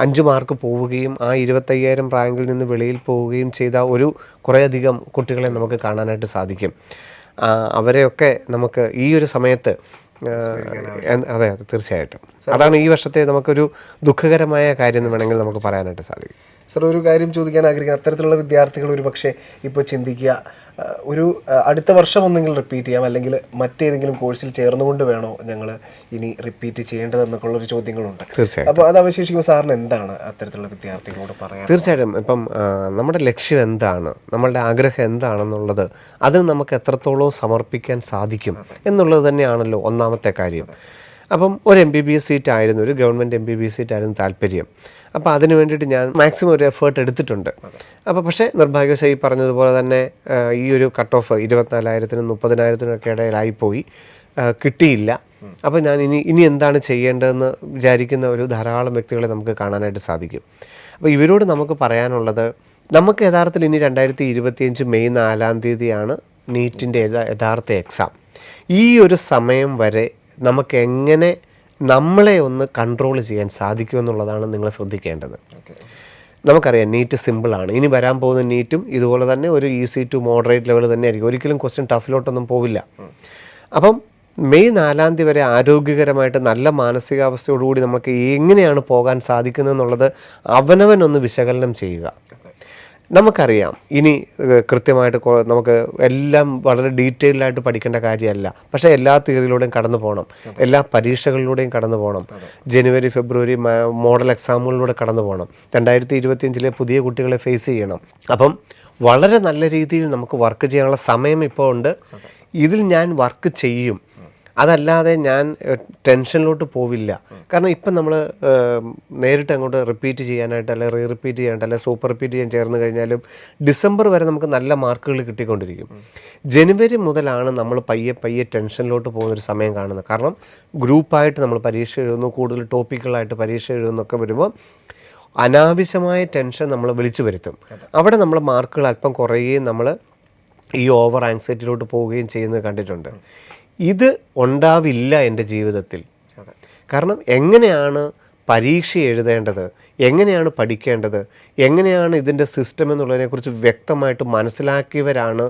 5 മാർക്ക് പോവുകയും ആ 25,000 റാങ്കിൽ നിന്ന് വെളിയിൽ പോവുകയും ചെയ്ത കുറേയധികം കുട്ടികളെ നമുക്ക് കാണാനായിട്ട് സാധിക്കും. അവരെയൊക്കെ നമുക്ക് ഈ ഒരു സമയത്ത് അതെ തീർച്ചയായിട്ടും അതാണ് ഈ വർഷത്തെ നമുക്കൊരു ദുഃഖകരമായ കാര്യം എന്ന് വേണമെങ്കിൽ നമുക്ക് പറയാനായിട്ട് സാധിക്കും. സർ, ഒരു കാര്യം ചോദിക്കാൻ ആഗ്രഹിക്കുന്നത്, അത്തരത്തിലുള്ള വിദ്യാർത്ഥികൾ ഒരു പക്ഷേ ഇപ്പോൾ ചിന്തിക്കുക, ഒരു അടുത്ത വർഷം ഒന്നെങ്കിലും റിപ്പീറ്റ് ചെയ്യാം, അല്ലെങ്കിൽ മറ്റേതെങ്കിലും കോഴ്സിൽ ചേർന്നുകൊണ്ട് വേണോ ഞങ്ങൾ ഇനി റിപ്പീറ്റ് ചെയ്യേണ്ടതെന്നൊക്കെ ഉള്ളൊരു ചോദ്യങ്ങളുണ്ട്. തീർച്ചയായും. അപ്പോൾ അത് അവശേഷിക്കുമ്പോൾ സാറിന് എന്താണ് അത്തരത്തിലുള്ള വിദ്യാർത്ഥികളോട് പറയാൻ? തീർച്ചയായിട്ടും ഇപ്പം നമ്മുടെ ലക്ഷ്യം എന്താണ്, നമ്മളുടെ ആഗ്രഹം എന്താണെന്നുള്ളത് അത് നമുക്ക് എത്രത്തോളം സമർപ്പിക്കാൻ സാധിക്കും എന്നുള്ളത് തന്നെയാണല്ലോ ഒന്നാമത്തെ കാര്യം. അപ്പം ഒരു MBBS സീറ്റ് ആയിരുന്നു, ഒരു ഗവൺമെൻറ് MBBS സീറ്റ് ആയിരുന്നു താല്പര്യം. അപ്പോൾ അതിന് വേണ്ടിയിട്ട് ഞാൻ മാക്സിമം ഒരു എഫേർട്ട് എടുത്തിട്ടുണ്ട്. അപ്പോൾ പക്ഷേ നിർഭാഗ്യവശാൽ ഈ പറഞ്ഞതുപോലെ തന്നെ ഈ ഒരു കട്ട് ഓഫ് 24,000-നും 30,000-നും ഒക്കെ ഇടയിലായിപ്പോയി, കിട്ടിയില്ല. അപ്പോൾ ഞാൻ ഇനി എന്താണ് ചെയ്യേണ്ടതെന്ന് വിചാരിക്കുന്ന ഒരു ധാരാളം വ്യക്തികളെ നമുക്ക് കാണാനായിട്ട് സാധിക്കും. അപ്പോൾ ഇവരോട് നമുക്ക് പറയാനുള്ളത്, നമുക്ക് യഥാർത്ഥത്തിൽ ഇനി 2025 മെയ് 4-ാം തീയതിയാണ് നീറ്റിൻ്റെ യഥാർത്ഥ എക്സാം. ഈ ഒരു സമയം വരെ നമുക്ക് എങ്ങനെ നമ്മളെ ഒന്ന് കൺട്രോൾ ചെയ്യാൻ സാധിക്കുമെന്നുള്ളതാണ് നിങ്ങൾ ശ്രദ്ധിക്കേണ്ടത്. നമുക്കറിയാം നീറ്റ് സിമ്പിളാണ്. ഇനി വരാൻ പോകുന്ന നീറ്റും ഇതുപോലെ തന്നെ ഒരു ഈസി ടു മോഡറേറ്റ് ലെവൽ തന്നെ ആയിരിക്കും. ഒരിക്കലും ക്വസ്റ്റ്യൻ ടഫിലോട്ടൊന്നും പോവില്ല. അപ്പം മെയ് 4-ാം തീയതി വരെ ആരോഗ്യകരമായിട്ട് നല്ല മാനസികാവസ്ഥയോടുകൂടി നമുക്ക് എങ്ങനെയാണ് പോകാൻ സാധിക്കുന്നതെന്നുള്ളത് അവനവനൊന്ന് വിശകലനം ചെയ്യുക. നമുക്കറിയാം ഇനി കൃത്യമായിട്ട് നമുക്ക് എല്ലാം വളരെ ഡീറ്റെയിൽഡായിട്ട് പഠിക്കേണ്ട കാര്യമല്ല. പക്ഷേ എല്ലാ തിയറിയിലൂടെയും കടന്നു പോകണം, എല്ലാ പരീക്ഷകളിലൂടെയും കടന്നു പോകണം, ജനുവരി ഫെബ്രുവരി മോഡൽ എക്സാമുകളിലൂടെ കടന്നു പോകണം, 2025 പുതിയ കുട്ടികളെ ഫേസ് ചെയ്യണം. അപ്പം വളരെ നല്ല രീതിയിൽ നമുക്ക് വർക്ക് ചെയ്യാനുള്ള സമയം ഇപ്പോൾ ഉണ്ട്. ഇതിൽ ഞാൻ വർക്ക് ചെയ്യും, അതല്ലാതെ ഞാൻ ടെൻഷനിലോട്ട് പോവില്ല. കാരണം ഇപ്പം നമ്മൾ നേരിട്ട് അങ്ങോട്ട് റിപ്പീറ്റ് ചെയ്യാനായിട്ട് അല്ലെങ്കിൽ റിപ്പീറ്റ് ചെയ്യാനായിട്ട് അല്ലെങ്കിൽ സൂപ്പർ റിപ്പീറ്റ് ചെയ്യാൻ ചേർന്ന് കഴിഞ്ഞാലും ഡിസംബർ വരെ നമുക്ക് നല്ല മാർക്കുകൾ കിട്ടിക്കൊണ്ടിരിക്കും. ജനുവരി മുതലാണ് നമ്മൾ പയ്യെ ടെൻഷനിലോട്ട് പോകുന്നൊരു സമയം കാണുന്നത്. കാരണം ഗ്രൂപ്പായിട്ട് നമ്മൾ പരീക്ഷ എഴുതുന്നു, കൂടുതൽ ടോപ്പിക്കുകളായിട്ട് പരീക്ഷ എഴുതുന്നൊക്കെ വരുമ്പോൾ അനാവശ്യമായ ടെൻഷൻ നമ്മൾ വിളിച്ചു വരുത്തും. അവിടെ നമ്മൾ മാർക്കുകൾ അല്പം കുറയുകയും നമ്മൾ ഈ ഓവർ ആങ്സൈറ്റിയിലോട്ട് പോവുകയും ചെയ്യുന്നത് കണ്ടിട്ടുണ്ട്. ഇത് ഉണ്ടാവില്ല എൻ്റെ ജീവിതത്തിൽ. കാരണം എങ്ങനെയാണ് പരീക്ഷ എഴുതേണ്ടത്, എങ്ങനെയാണ് പഠിക്കേണ്ടത്, എങ്ങനെയാണ് ഇതിൻ്റെ സിസ്റ്റം എന്നുള്ളതിനെക്കുറിച്ച് വ്യക്തമായിട്ട് മനസ്സിലാക്കിയവരാണ്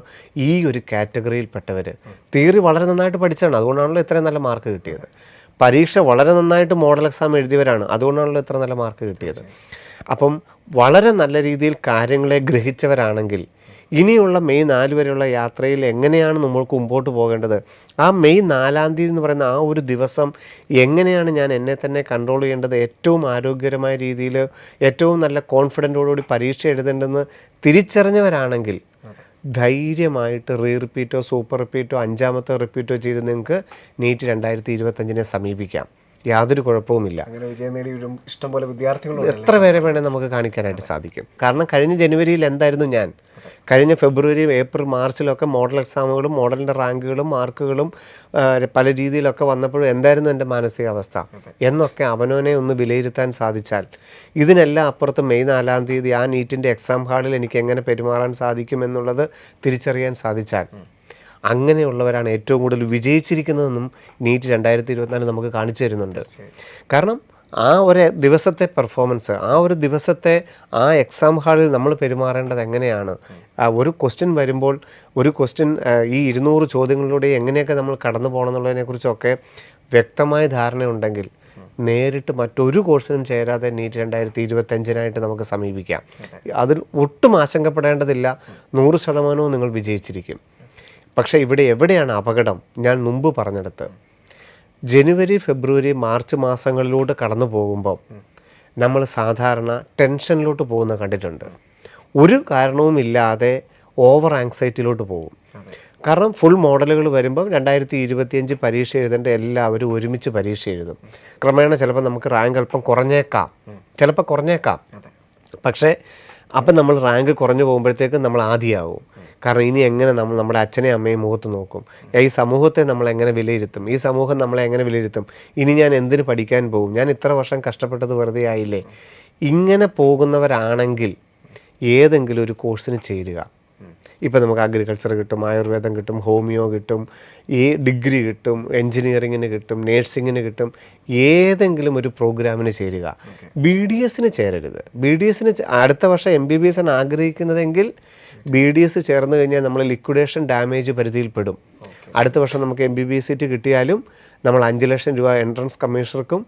ഈ ഒരു കാറ്റഗറിയിൽപ്പെട്ടവർ. തിയറി വളരെ നന്നായിട്ട് പഠിച്ചാണ്, അതുകൊണ്ടാണല്ലോ ഇത്രയും നല്ല മാർക്ക് കിട്ടിയത്. പരീക്ഷ വളരെ നന്നായിട്ട് മോഡൽ എക്സാം എഴുതിയവരാണ്, അതുകൊണ്ടാണല്ലോ ഇത്ര നല്ല മാർക്ക് കിട്ടിയത്. അപ്പം വളരെ നല്ല രീതിയിൽ കാര്യങ്ങളെ ഗ്രഹിച്ചവരാണെങ്കിൽ ഇനിയുള്ള മെയ് 4 വരെയുള്ള യാത്രയിൽ എങ്ങനെയാണ് നമ്മൾക്ക് മുമ്പോട്ട് പോകേണ്ടത്, ആ മെയ് 4-ാം തീയതി എന്ന് പറയുന്ന ആ ഒരു ദിവസം എങ്ങനെയാണ് ഞാൻ എന്നെ തന്നെ കൺട്രോൾ ചെയ്യേണ്ടത്, ഏറ്റവും ആരോഗ്യകരമായ രീതിയിൽ ഏറ്റവും നല്ല കോൺഫിഡൻറ്റോടുകൂടി പരീക്ഷ എഴുതേണ്ടെന്ന് തിരിച്ചറിഞ്ഞവരാണെങ്കിൽ ധൈര്യമായിട്ട് റിപ്പീറ്റോ സൂപ്പർ റിപ്പീറ്റോ 5-ാമത്തെ റിപ്പീറ്റോ ചെയ്ത് നിങ്ങൾക്ക് നീറ്റ് 2025 സമീപിക്കാം. യാതൊരു കുഴപ്പവുമില്ല. ഇഷ്ടംപോലെ വിദ്യാർത്ഥികൾ എത്ര പേരെ വേണേൽ നമുക്ക് കാണിക്കാനായിട്ട് സാധിക്കും. കാരണം കഴിഞ്ഞ ജനുവരിയിൽ എന്തായിരുന്നു ഞാൻ, കഴിഞ്ഞ ഫെബ്രുവരി ഏപ്രിൽ മാർച്ചിലൊക്കെ മോഡൽ എക്സാമുകളും മോഡലിൻ്റെ റാങ്കുകളും മാർക്കുകളും പല രീതിയിലൊക്കെ വന്നപ്പോഴും എന്തായിരുന്നു എൻ്റെ മാനസികാവസ്ഥ എന്നൊക്കെ അവനവനെ ഒന്ന് വിലയിരുത്താൻ സാധിച്ചാൽ, ഇതിനെല്ലാം അപ്പുറത്ത് മെയ് 4-ാം തീയതി ആ നീറ്റിൻ്റെ എക്സാം ഹാളിൽ എനിക്ക് എങ്ങനെ പെരുമാറാൻ സാധിക്കും എന്നുള്ളത് തിരിച്ചറിയാൻ സാധിച്ചാൽ, അങ്ങനെയുള്ളവരാണ് ഏറ്റവും കൂടുതൽ വിജയിച്ചിരിക്കുന്നതെന്നും നീറ്റ് 2024 നമുക്ക് കാണിച്ചു തരുന്നുണ്ട്. കാരണം ആ ഒരു ദിവസത്തെ പെർഫോമൻസ്, ആ ഒരു ദിവസത്തെ ആ എക്സാം ഹാളിൽ നമ്മൾ പെരുമാറേണ്ടത് എങ്ങനെയാണ്, ഒരു ക്വസ്റ്റ്യൻ വരുമ്പോൾ ഒരു ക്വസ്റ്റ്യൻ ഈ 200 ചോദ്യങ്ങളിലൂടെ എങ്ങനെയൊക്കെ നമ്മൾ കടന്നു പോകണം എന്നുള്ളതിനെക്കുറിച്ചൊക്കെ വ്യക്തമായ ധാരണയുണ്ടെങ്കിൽ നേരിട്ട് മറ്റൊരു കോഴ്സിനും ചേരാതെ നീറ്റ് 2025 നമുക്ക് സമീപിക്കാം. അതിൽ ഒട്ടും ആശങ്കപ്പെടേണ്ടതില്ല. 100% നിങ്ങൾ വിജയിച്ചിരിക്കും. പക്ഷേ ഇവിടെ എവിടെയാണ് അപകടം? ഞാൻ മുമ്പ് പറഞ്ഞെടുത്ത് ജനുവരി ഫെബ്രുവരി മാർച്ച് മാസങ്ങളിലൂടെ കടന്നു പോകുമ്പോൾ നമ്മൾ സാധാരണ ടെൻഷനിലോട്ട് പോകുന്ന കണ്ടിട്ടുണ്ട്. ഒരു കാരണവുമില്ലാതെ ഓവർ ആങ്സൈറ്റിയിലോട്ട് പോകും. കാരണം ഫുൾ മോഡലുകൾ വരുമ്പം 2025 പരീക്ഷ എഴുതേണ്ട എല്ലാവരും ഒരുമിച്ച് പരീക്ഷ എഴുതും. ക്രമേണ ചിലപ്പോൾ നമുക്ക് റാങ്ക് അല്പം ചിലപ്പോൾ കുറഞ്ഞേക്കാം. പക്ഷേ അപ്പം നമ്മൾ റാങ്ക് കുറഞ്ഞു പോകുമ്പോഴത്തേക്കും നമ്മൾ ആദിയാവും. കാരണം ഇനി എങ്ങനെ നമ്മൾ നമ്മുടെ അച്ഛനെയും അമ്മയും മുഖത്ത് നോക്കും, ഈ സമൂഹത്തെ നമ്മൾ എങ്ങനെ വിലയിരുത്തും, ഈ സമൂഹം നമ്മളെ എങ്ങനെ വിലയിരുത്തും, ഇനി ഞാൻ എന്തിന് പഠിക്കാൻ പോകും, ഞാൻ ഇത്ര വർഷം കഷ്ടപ്പെട്ടത് വെറുതെ ആയില്ലേ. ഇങ്ങനെ പോകുന്നവരാണെങ്കിൽ ഏതെങ്കിലും ഒരു കോഴ്സിന് ചേരുക. ഇപ്പം നമുക്ക് അഗ്രികൾച്ചർ കിട്ടും, ആയുർവേദം കിട്ടും, ഹോമിയോ കിട്ടും, ഈ ഡിഗ്രി കിട്ടും, എൻജിനീയറിങ്ങിന് കിട്ടും, നേഴ്സിങ്ങിന് കിട്ടും. ഏതെങ്കിലും ഒരു പ്രോഗ്രാമിന് ചേരുക. BDS ചേരരുത്. BDS അടുത്ത വർഷം MBBS ആണ് ആഗ്രഹിക്കുന്നതെങ്കിൽ BDS ചേർന്ന് കഴിഞ്ഞാൽ നമ്മൾ ലിക്വിഡേഷൻ ഡാമേജ് പരിധിയിൽപ്പെടും. അടുത്ത വർഷം നമുക്ക് MBBS സീറ്റ് കിട്ടിയാലും നമ്മൾ 5 ലക്ഷം രൂപ എൻട്രൻസ് കമ്മീഷണർക്കും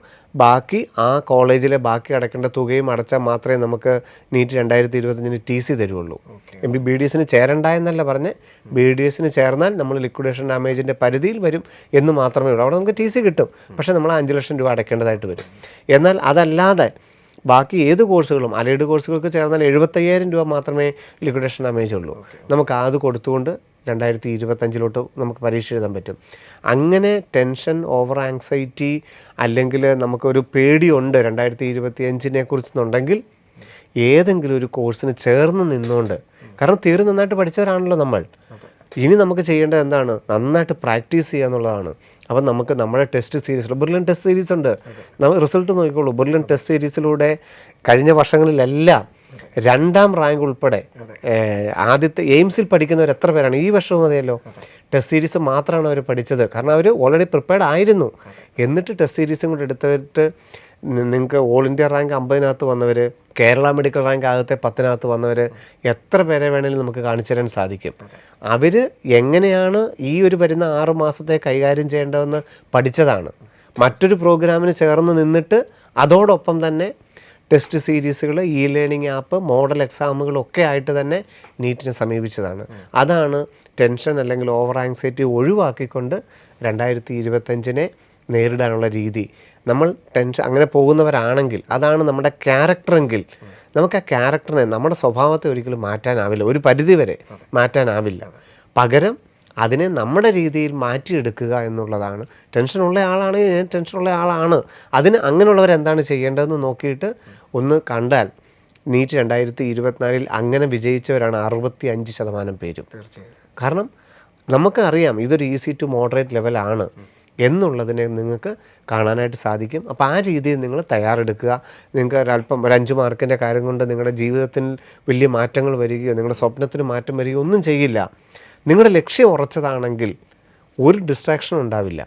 ബാക്കി ആ കോളേജിലെ ബാക്കി അടയ്ക്കേണ്ട തുകയും അടച്ചാൽ മാത്രമേ നമുക്ക് നീറ്റ് 2025 TC തരുള്ളൂ. BDS ചേരണ്ട എന്നല്ല പറഞ്ഞ്, BDS ചേർന്നാൽ നമ്മൾ ലിക്വിഡേഷൻ ഡാമേജിൻ്റെ പരിധിയിൽ വരും എന്ന് മാത്രമേ ഉള്ളൂ. അവിടെ നമുക്ക് TC കിട്ടും, പക്ഷേ നമ്മൾ 5 ലക്ഷം രൂപ അടയ്ക്കേണ്ടതായിട്ട് വരും. എന്നാൽ അതല്ലാതെ ബാക്കി ഏത് കോഴ്സുകളും അലൈഡ് കോഴ്സുകൾക്ക് ചേർന്നാൽ 75,000 രൂപ മാത്രമേ ലിക്വിഡേഷൻ ഡാമേജ് ഉള്ളൂ. നമുക്ക് അത് കൊടുത്തുകൊണ്ട് 2025 നമുക്ക് പരീക്ഷ എഴുതാൻ പറ്റും. അങ്ങനെ ടെൻഷൻ, ഓവർ ആങ്സൈറ്റി അല്ലെങ്കിൽ നമുക്കൊരു പേടിയുണ്ട് 2025 കുറിച്ചെന്നുണ്ടെങ്കിൽ ഏതെങ്കിലും ഒരു കോഴ്സിന് ചേർന്ന് നിന്നുകൊണ്ട്, കാരണം തീരെ നന്നായിട്ട് പഠിച്ചവരാണല്ലോ നമ്മൾ, ഇനി നമുക്ക് ചെയ്യേണ്ടത് എന്താണ്? നന്നായിട്ട് പ്രാക്ടീസ് ചെയ്യുക എന്നുള്ളതാണ്. അപ്പം നമുക്ക് നമ്മുടെ ടെസ്റ്റ് സീരീസ്, ബുർലിൻ ടെസ്റ്റ് സീരീസ് ഉണ്ട്, നമ്മൾ റിസൾട്ട് നോക്കിക്കോളൂ. ബുർലിൻ ടെസ്റ്റ് സീരീസിലൂടെ കഴിഞ്ഞ വർഷങ്ങളിലെല്ലാം 2ാം റാങ്ക് ഉൾപ്പെടെ ആദ്യത്തെ എയിംസിൽ പഠിക്കുന്നവർ എത്ര പേരാണ്? ഈ വർഷവും മതിയല്ലോ. ടെസ്റ്റ് സീരീസ് മാത്രമാണ് അവർ പഠിച്ചത്, കാരണം അവർ ഓൾറെഡി പ്രിപ്പയർഡ് ആയിരുന്നു. എന്നിട്ട് ടെസ്റ്റ് സീരീസും കൂടെ എടുത്തിട്ട് നിങ്ങൾക്ക് ഓൾ ഇന്ത്യ റാങ്ക് 50-നകത്ത് വന്നവർ, കേരള മെഡിക്കൽ റാങ്ക് ആദ്യത്തെ 10-നകത്ത് വന്നവർ എത്ര പേരെ വേണമെങ്കിലും നമുക്ക് കാണിച്ചു തരാൻ സാധിക്കും. അവർ എങ്ങനെയാണ് ഈ ഒരു വരുന്ന 6 മാസത്തെ കൈകാര്യം ചെയ്യേണ്ടതെന്ന് പഠിച്ചതാണ്. മറ്റൊരു പ്രോഗ്രാമിന് ചേർന്ന് നിന്നിട്ട് അതോടൊപ്പം തന്നെ ടെസ്റ്റ് സീരീസുകൾ, ലേണിംഗ് ആപ്പ്, മോഡൽ എക്സാമുകളൊക്കെ ആയിട്ട് തന്നെ നീറ്റിനെ സമീപിച്ചതാണ്. അതാണ് ടെൻഷൻ അല്ലെങ്കിൽ ഓവർ ആങ്സൈറ്റി ഒഴിവാക്കിക്കൊണ്ട് 2025 നേരിടാനുള്ള രീതി. നമ്മൾ ടെൻഷൻ അങ്ങനെ പോകുന്നവരാണെങ്കിൽ, അതാണ് നമ്മുടെ ക്യാരക്ടറെങ്കിൽ, നമുക്ക് ആ ക്യാരക്ടറിനെ, നമ്മുടെ സ്വഭാവത്തെ ഒരിക്കലും മാറ്റാനാവില്ല, ഒരു പരിധിവരെ മാറ്റാനാവില്ല. പകരം അതിനെ നമ്മുടെ രീതിയിൽ മാറ്റിയെടുക്കുക എന്നുള്ളതാണ്. ടെൻഷനുള്ള ആളാണെങ്കിൽ ഞാൻ ടെൻഷനുള്ള ആളാണ്, അതിന് അങ്ങനെയുള്ളവരെന്താണ് ചെയ്യേണ്ടതെന്ന് നോക്കിയിട്ട് ഒന്ന് കണ്ടാൽ നീറ്റ് 2024 അങ്ങനെ വിജയിച്ചവരാണ് 65% പേരും. കാരണം നമുക്ക് അറിയാം ഇതൊരു ഈസി ടു മോഡറേറ്റ് ലെവലാണ് എന്നുള്ളതിനെ നിങ്ങൾക്ക് കാണാനായിട്ട് സാധിക്കും. അപ്പോൾ ആ രീതിയിൽ നിങ്ങൾ തയ്യാറെടുക്കുക. നിങ്ങൾക്ക് ഒരല്പം ഒരു 5 മാർക്കിൻ്റെ കാര്യം കൊണ്ട് നിങ്ങളുടെ ജീവിതത്തിൽ വലിയ മാറ്റങ്ങൾ വരികയോ നിങ്ങളുടെ സ്വപ്നത്തിന് മാറ്റം വരികയോ ഒന്നും ചെയ്യില്ല. നിങ്ങളുടെ ലക്ഷ്യം ഉറച്ചതാണെങ്കിൽ ഒരു ഡിസ്ട്രാക്ഷനും ഉണ്ടാവില്ല.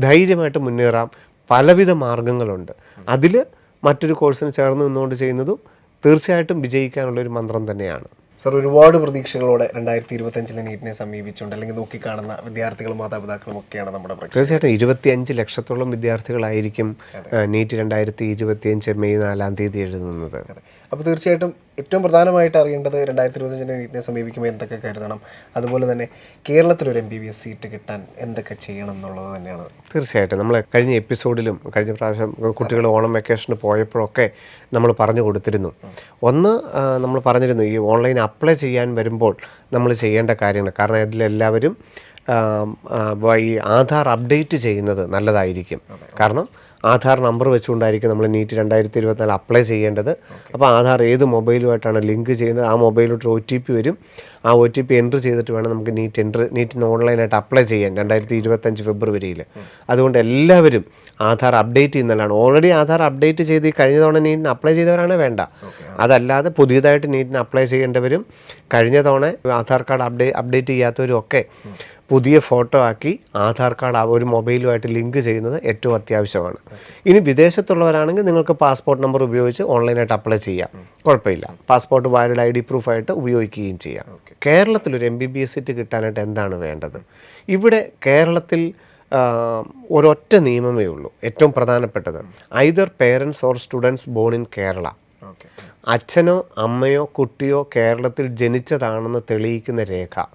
ധൈര്യമായിട്ട് മുന്നേറാം. പലവിധ മാർഗങ്ങളുണ്ട്. അതിൽ മറ്റൊരു കോഴ്സിന് ചേർന്ന് നിന്നുകൊണ്ട് ചെയ്യുന്നതും തീർച്ചയായിട്ടും വിജയിക്കാനുള്ളൊരു മന്ത്രം തന്നെയാണ്. സർ, ഒരുപാട് പ്രതീക്ഷകളോടെ 2025 നീറ്റിനെ സമീപിച്ചുകൊണ്ട് അല്ലെങ്കിൽ നോക്കിക്കാണുന്ന വിദ്യാർത്ഥികളും മാതാപിതാക്കളും ഒക്കെയാണ് നമ്മുടെ പ്രതീക്ഷ. തീർച്ചയായിട്ടും 25 ലക്ഷത്തോളം വിദ്യാർത്ഥികളായിരിക്കും നീറ്റ് 2025 മെയ് 4 എഴുതുന്നത്. അപ്പോൾ തീർച്ചയായിട്ടും ഏറ്റവും പ്രധാനമായിട്ട് അറിയേണ്ടത് 2025 നീറ്റിനെ സമീപിക്കുമ്പോൾ എന്തൊക്കെ കരുതണം, അതുപോലെ തന്നെ കേരളത്തിലൊരു MBBS സീറ്റ് കിട്ടാൻ എന്തൊക്കെ ചെയ്യണം എന്നുള്ളത് തന്നെയാണ്. തീർച്ചയായിട്ടും നമ്മൾ കഴിഞ്ഞ എപ്പിസോഡിലും കഴിഞ്ഞ പ്രാവശ്യം കുട്ടികൾ ഓണം വെക്കേഷന് പോയപ്പോഴൊക്കെ നമ്മൾ പറഞ്ഞു കൊടുത്തിരുന്നു. ഒന്ന്, നമ്മൾ പറഞ്ഞിരുന്നു ഈ ഓൺലൈൻ അപ്ലൈ ചെയ്യാൻ വരുമ്പോൾ നമ്മൾ ചെയ്യേണ്ട കാര്യങ്ങൾ. കാരണം അതിലെല്ലാവരും ഈ ആധാർ അപ്ഡേറ്റ് ചെയ്യുന്നത് നല്ലതായിരിക്കും. കാരണം ആധാർ നമ്പർ വെച്ചുകൊണ്ടായിരിക്കും നമ്മൾ നീറ്റ് 2024 അപ്ലൈ ചെയ്യേണ്ടത്. അപ്പോൾ ആധാർ ഏത് മൊബൈലുമായിട്ടാണ് ലിങ്ക് ചെയ്യുന്നത്, ആ മൊബൈലിലോട്ട് OTP വരും. ആ OTP എൻ്റർ ചെയ്തിട്ട് വേണം നമുക്ക് നീറ്റിന് ഓൺലൈനായിട്ട് അപ്ലൈ ചെയ്യാൻ 2025 ഫെബ്രുവരിയിൽ. അതുകൊണ്ട് എല്ലാവരും ആധാർ അപ്ഡേറ്റ് ചെയ്യുന്നതാണ്. ഓൾറെഡി ആധാർ അപ്ഡേറ്റ് ചെയ്ത് കഴിഞ്ഞ തവണ നീറ്റിന് അപ്ലൈ ചെയ്തവരാണ് വേണ്ട. അതല്ലാതെ പുതിയതായിട്ട് നീറ്റിന് അപ്ലൈ ചെയ്യേണ്ടവരും കഴിഞ്ഞ തവണ ആധാർ കാർഡ് അപ്ഡേറ്റ് ചെയ്യാത്തവരും ഒക്കെ പുതിയ ഫോട്ടോ ആക്കി ആധാർ കാർഡ് ഒരു മൊബൈലുമായിട്ട് ലിങ്ക് ചെയ്യുന്നത് ഏറ്റവും അത്യാവശ്യമാണ്. ഇനി വിദേശത്തുള്ളവരാണെങ്കിൽ നിങ്ങൾക്ക് പാസ്പോർട്ട് നമ്പർ ഉപയോഗിച്ച് ഓൺലൈനായിട്ട് അപ്ലൈ ചെയ്യാം, കുഴപ്പമില്ല. പാസ്പോർട്ട് വാലിഡ് ID പ്രൂഫായിട്ട് ഉപയോഗിക്കുകയും ചെയ്യാം. കേരളത്തിലൊരു MBBS സീറ്റ് കിട്ടാനായിട്ട് എന്താണ് വേണ്ടത്? ഇവിടെ കേരളത്തിൽ ഒരൊറ്റ നിയമമേ ഉള്ളൂ, ഏറ്റവും പ്രധാനപ്പെട്ടത്. Either parents or students bone in Kerala. അച്ഛനോ അമ്മയോ കുട്ടിയോ കേരളത്തിൽ ജനിച്ചതാണെന്ന് തെളിയിക്കുന്ന രേഖ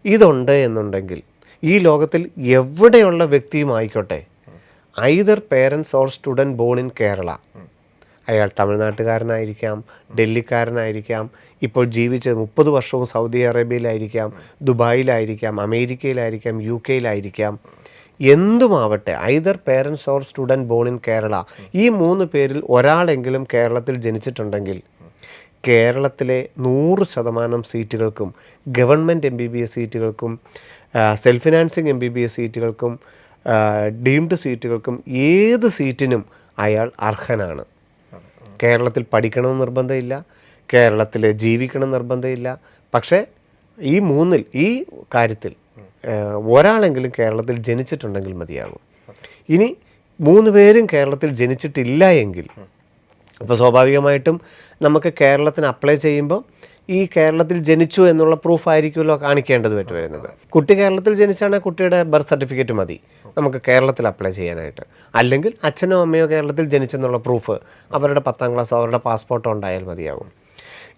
ഇതുണ്ട് എന്നുണ്ടെങ്കിൽ ഈ ലോകത്തിൽ എവിടെയുള്ള വ്യക്തിയും ആയിക്കോട്ടെ, either parents or student born in Kerala, അയാൾ തമിഴ്നാട്ടുകാരനായിരിക്കാം, ഡൽഹിക്കാരനായിരിക്കാം, ഇപ്പോൾ ജീവിച്ച് 30 വർഷവും സൗദി അറേബ്യയിലായിരിക്കാം, ദുബായിലായിരിക്കാം, അമേരിക്കയിലായിരിക്കാം, UK എന്തുമാവട്ടെ, either parents or student born in Kerala, ഈ 3 പേരിൽ ഒരാളെങ്കിലും കേരളത്തിൽ ജനിച്ചിട്ടുണ്ടെങ്കിൽ കേരളത്തിലെ 100% സീറ്റുകൾക്കും, ഗവൺമെൻറ് MBBS സീറ്റുകൾക്കും, സെൽഫ് ഫിനാൻസിങ് MBBS സീറ്റുകൾക്കും, ഡീംഡ് സീറ്റുകൾക്കും, ഏത് സീറ്റിനും അയാൾ അർഹനാണ്. കേരളത്തിൽ പഠിക്കണമെന്ന് നിർബന്ധമില്ല, കേരളത്തിൽ ജീവിക്കണം നിർബന്ധമില്ല. പക്ഷേ ഈ മൂന്നിൽ ഈ കാര്യത്തിൽ ഒരാളെങ്കിലും കേരളത്തിൽ ജനിച്ചിട്ടുണ്ടെങ്കിൽ മതിയാകും. ഇനി 3 പേരും കേരളത്തിൽ ജനിച്ചിട്ടില്ല എങ്കിൽ അപ്പോൾ സ്വാഭാവികമായിട്ടും നമുക്ക് കേരളത്തിന് അപ്ലൈ ചെയ്യുമ്പോൾ ഈ കേരളത്തിൽ ജനിച്ചു എന്നുള്ള പ്രൂഫായിരിക്കുമല്ലോ കാണിക്കേണ്ടതായിട്ട് വരുന്നത്. കുട്ടി കേരളത്തിൽ ജനിച്ചാണെങ്കിൽ കുട്ടിയുടെ ബർത്ത് സർട്ടിഫിക്കറ്റ് മതി നമുക്ക് കേരളത്തിൽ അപ്ലൈ ചെയ്യാനായിട്ട്. അല്ലെങ്കിൽ അച്ഛനോ അമ്മയോ കേരളത്തിൽ ജനിച്ചെന്നുള്ള പ്രൂഫ് അവരുടെ 10ാം ക്ലാസ്സോ അവരുടെ പാസ്പോർട്ടോ ഉണ്ടായാൽ മതിയാകും.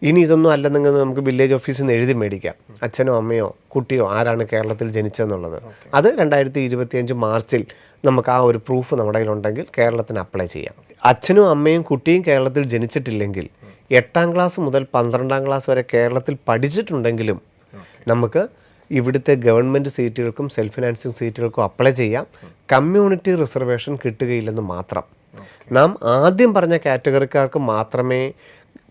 ഇനി ഇതൊന്നും അല്ലെന്നെങ്കിൽ നമുക്ക് വില്ലേജ് ഓഫീസിൽ നിന്ന് എഴുതി മേടിക്കാം അച്ഛനോ അമ്മയോ കുട്ടിയോ ആരാണ് കേരളത്തിൽ ജനിച്ചതെന്നുള്ളത്. അത് 2025 മാർച്ചിൽ നമുക്ക് ആ ഒരു പ്രൂഫ് നമ്മുടെ കയ്യിലുണ്ടെങ്കിൽ കേരളത്തിന് അപ്ലൈ ചെയ്യാം. അച്ഛനും അമ്മയും കുട്ടിയും കേരളത്തിൽ ജനിച്ചിട്ടില്ലെങ്കിൽ 8ാം ക്ലാസ് മുതൽ 12ാം ക്ലാസ് വരെ കേരളത്തിൽ പഠിച്ചിട്ടുണ്ടെങ്കിലും നമുക്ക് ഇവിടുത്തെ ഗവൺമെൻറ് സീറ്റുകൾക്കും സെൽഫ് ഫിനാൻസിങ് സീറ്റുകൾക്കും അപ്ലൈ ചെയ്യാം. കമ്മ്യൂണിറ്റി റിസർവേഷൻ കിട്ടുകയില്ലെന്ന് മാത്രം. നാം ആദ്യം പറഞ്ഞ കാറ്റഗറിക്കാർക്ക് മാത്രമേ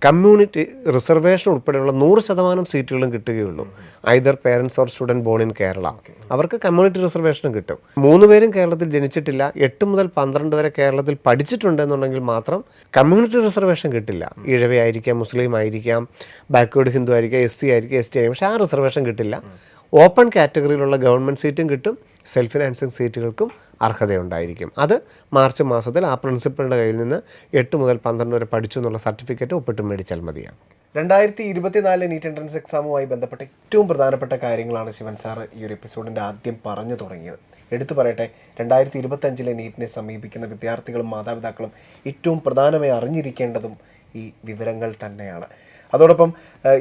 കമ്മ്യൂണിറ്റി റിസർവേഷൻ ഉൾപ്പെടെയുള്ള 100% സീറ്റുകളും കിട്ടുകയുള്ളൂ. Either parents or student born in Kerala അവർക്ക് കമ്മ്യൂണിറ്റി റിസർവേഷനും കിട്ടും. 3 പേരും കേരളത്തിൽ ജനിച്ചിട്ടില്ല 8 മുതൽ 12 വരെ കേരളത്തിൽ പഠിച്ചിട്ടുണ്ടെന്നുണ്ടെങ്കിൽ മാത്രം കമ്മ്യൂണിറ്റി റിസർവേഷൻ കിട്ടില്ല. ഈഴവയായിരിക്കാം, മുസ്ലിം ആയിരിക്കാം, ബാക്ക്വേർഡ് ഹിന്ദു ആയിരിക്കാം, SC ആയിരിക്കാം, ST ആയിരിക്കും, പക്ഷേ ആ റിസർവേഷൻ കിട്ടില്ല. ഓപ്പൺ കാറ്റഗറിയിലുള്ള ഗവൺമെൻറ് സീറ്റും കിട്ടും, സെൽഫ് ഫിനാൻസിങ് സീറ്റുകൾക്കും അർഹതയുണ്ടായിരിക്കും. അത് മാർച്ച് മാസത്തിൽ ആ പ്രിൻസിപ്പളുടെ കയ്യിൽ നിന്ന് 8 മുതൽ 12 വരെ പഠിച്ചു എന്നുള്ള സർട്ടിഫിക്കറ്റ് ഒപ്പിട്ട് മേടിച്ചാൽ മതിയാകും. 2024 നീറ്റ് എൻട്രൻസ് എക്സാമുമായി ബന്ധപ്പെട്ട ഏറ്റവും പ്രധാനപ്പെട്ട കാര്യങ്ങളാണ് ശിവൻ സാർ ഈ ഒരു എപ്പിസോഡിൻ്റെ ആദ്യം പറഞ്ഞു തുടങ്ങിയത്. എടുത്തു പറയട്ടെ, 2025 നീറ്റിനെ സമീപിക്കുന്ന വിദ്യാർത്ഥികളും മാതാപിതാക്കളും ഏറ്റവും പ്രധാനമായി അറിഞ്ഞിരിക്കേണ്ടതും ഈ വിവരങ്ങൾ തന്നെയാണ്. അതോടൊപ്പം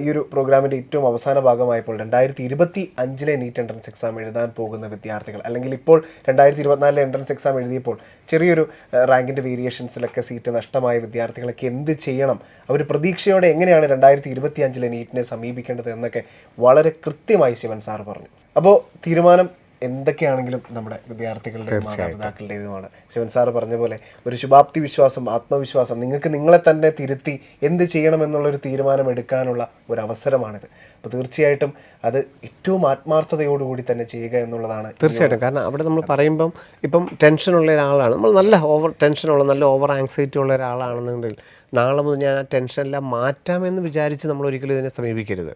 ഈ ഒരു പ്രോഗ്രാമിൻ്റെ ഏറ്റവും അവസാന ഭാഗമായപ്പോൾ 2025 നീറ്റ് എൻട്രൻസ് എക്സാം എഴുതാൻ പോകുന്ന വിദ്യാർത്ഥികൾ, അല്ലെങ്കിൽ ഇപ്പോൾ 2024 എൻട്രൻസ് എക്സാം എഴുതിയപ്പോൾ ചെറിയൊരു റാങ്കിൻ്റെ വേരിയേഷൻസിലൊക്കെ സീറ്റ് നഷ്ടമായ വിദ്യാർത്ഥികളൊക്കെ എന്ത് ചെയ്യണം, അവർ പ്രതീക്ഷയോടെ എങ്ങനെയാണ് 2025 നീറ്റിനെ സമീപിക്കേണ്ടത് എന്നൊക്കെ വളരെ കൃത്യമായി ശിവൻ സാർ പറഞ്ഞു. അപ്പോൾ തീരുമാനം എന്തൊക്കെയാണെങ്കിലും നമ്മുടെ വിദ്യാർത്ഥികളുടെയും മാതാപിതാക്കളുടേതുമാണ്. ശിവൻ സാറ് പറഞ്ഞ പോലെ ഒരു ശുഭാപ്തി വിശ്വാസം, ആത്മവിശ്വാസം, നിങ്ങൾക്ക് നിങ്ങളെ തന്നെ തിരുത്തി എന്ത് ചെയ്യണമെന്നുള്ളൊരു തീരുമാനം എടുക്കാനുള്ള ഒരു അവസരമാണിത്. അപ്പോൾ തീർച്ചയായിട്ടും അത് ഏറ്റവും ആത്മാർത്ഥതയോടുകൂടി തന്നെ ചെയ്യുക എന്നുള്ളതാണ്. തീർച്ചയായിട്ടും. കാരണം അവിടെ നമ്മൾ പറയുമ്പം ഇപ്പം ടെൻഷനുള്ള ഒരാളാണ്, നമ്മൾ നല്ല ഓവർ ടെൻഷനുള്ള നല്ല ഓവർ ആങ്സൈറ്റി ഉള്ള ഒരാളാണെന്നുണ്ടെങ്കിൽ നാളെ മുതൽ ഞാൻ ആ ടെൻഷനെല്ലാം മാറ്റാമെന്ന് വിചാരിച്ച് നമ്മൾ ഒരിക്കലും ഇതിനെ സമീപിക്കരുത്.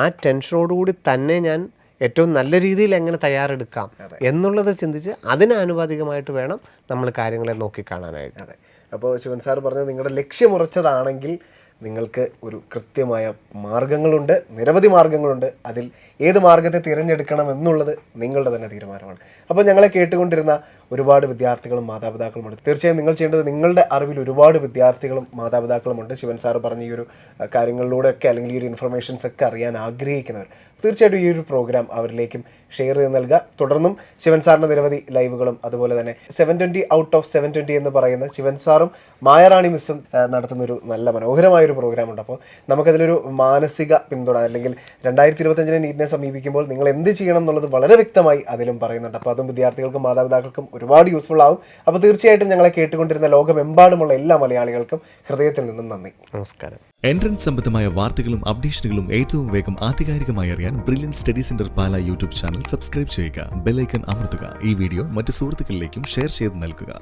ആ ടെൻഷനോടുകൂടി തന്നെ ഞാൻ ഏറ്റവും നല്ല രീതിയിൽ എങ്ങനെ തയ്യാറെടുക്കാം എന്നുള്ളത് ചിന്തിച്ച് അതിന് ആനുപാതികമായിട്ട് വേണം നമ്മൾ കാര്യങ്ങളെ നോക്കിക്കാണാനായിട്ട്. അതെ. അപ്പോൾ ശിവൻ സാർ പറഞ്ഞത് നിങ്ങളുടെ ലക്ഷ്യമുറച്ചതാണെങ്കിൽ നിങ്ങൾക്ക് ഒരു കൃത്യമായ മാർഗങ്ങളുണ്ട്, നിരവധി മാർഗങ്ങളുണ്ട്. അതിൽ ഏത് മാർഗത്തെ തിരഞ്ഞെടുക്കണം എന്നുള്ളത് നിങ്ങളുടെ തന്നെ തീരുമാനമാണ്. അപ്പോൾ ഞങ്ങളെ കേട്ടുകൊണ്ടിരുന്ന ഒരുപാട് വിദ്യാർത്ഥികളും മാതാപിതാക്കളുമുണ്ട്. തീർച്ചയായും നിങ്ങൾ ചെയ്യേണ്ടത്, നിങ്ങളുടെ അറിവിൽ ഒരുപാട് വിദ്യാർത്ഥികളും മാതാപിതാക്കളുമുണ്ട് ശിവൻ സാറ് പറഞ്ഞ ഈ ഒരു കാര്യങ്ങളിലൂടെയൊക്കെ, അല്ലെങ്കിൽ ഈ ഒരു ഇൻഫർമേഷൻസ് ഒക്കെ അറിയാൻ ആഗ്രഹിക്കുന്നവർ. തീർച്ചയായിട്ടും ഈ ഒരു പ്രോഗ്രാം അവരിലേക്കും ഷെയർ ചെയ്ത് നൽകുക. തുടർന്നും ശിവൻ സാറിൻ്റെ നിരവധി ലൈവുകളും അതുപോലെ തന്നെ 720 ഔട്ട് ഓഫ് 720 എന്ന് പറയുന്ന ശിവൻ സാറും മായറാണി മിസ്സും നടത്തുന്നൊരു നല്ല മനോഹരമായൊരു പ്രോഗ്രാമുണ്ട്. അപ്പോൾ നമുക്കതിലൊരു മാനസിക പിന്തുണ, അല്ലെങ്കിൽ 2025 നീറ്റിനെ സമീപിക്കുമ്പോൾ നിങ്ങൾ എന്ത് ചെയ്യണം എന്നുള്ളത് വളരെ വ്യക്തമായി അതിലും പറയുന്നുണ്ട്. അപ്പോൾ അതും വിദ്യാർത്ഥികൾക്കും മാതാപിതാക്കൾക്കും ഒരുപാട് യൂസ്ഫുൾ ആവും. അപ്പോൾ തീർച്ചയായിട്ടും ഞങ്ങളെ കേട്ടുകൊണ്ടിരുന്ന ലോകമെമ്പാടുമുള്ള എല്ലാ മലയാളികൾക്കും ഹൃദയത്തിൽ നിന്നും നന്ദി. നമസ്കാരം. എൻട്രൻസ് സംബന്ധമായ വാർത്തകളും അപ്ഡേഷനുകളും ഏറ്റവും വേഗം ആധികാരികമായി അറിയാൻ ബ്രില്യൻറ്റ് സ്റ്റഡി സെന്റർ പാല യൂട്യൂബ് ചാനൽ സബ്സ്ക്രൈബ് ചെയ്യുക. ബെൽ ഐക്കൺ അമർത്തുക. ഈ വീഡിയോ മറ്റ് സുഹൃത്തുക്കളിലേക്കും ഷെയർ ചെയ്ത് നൽകുക.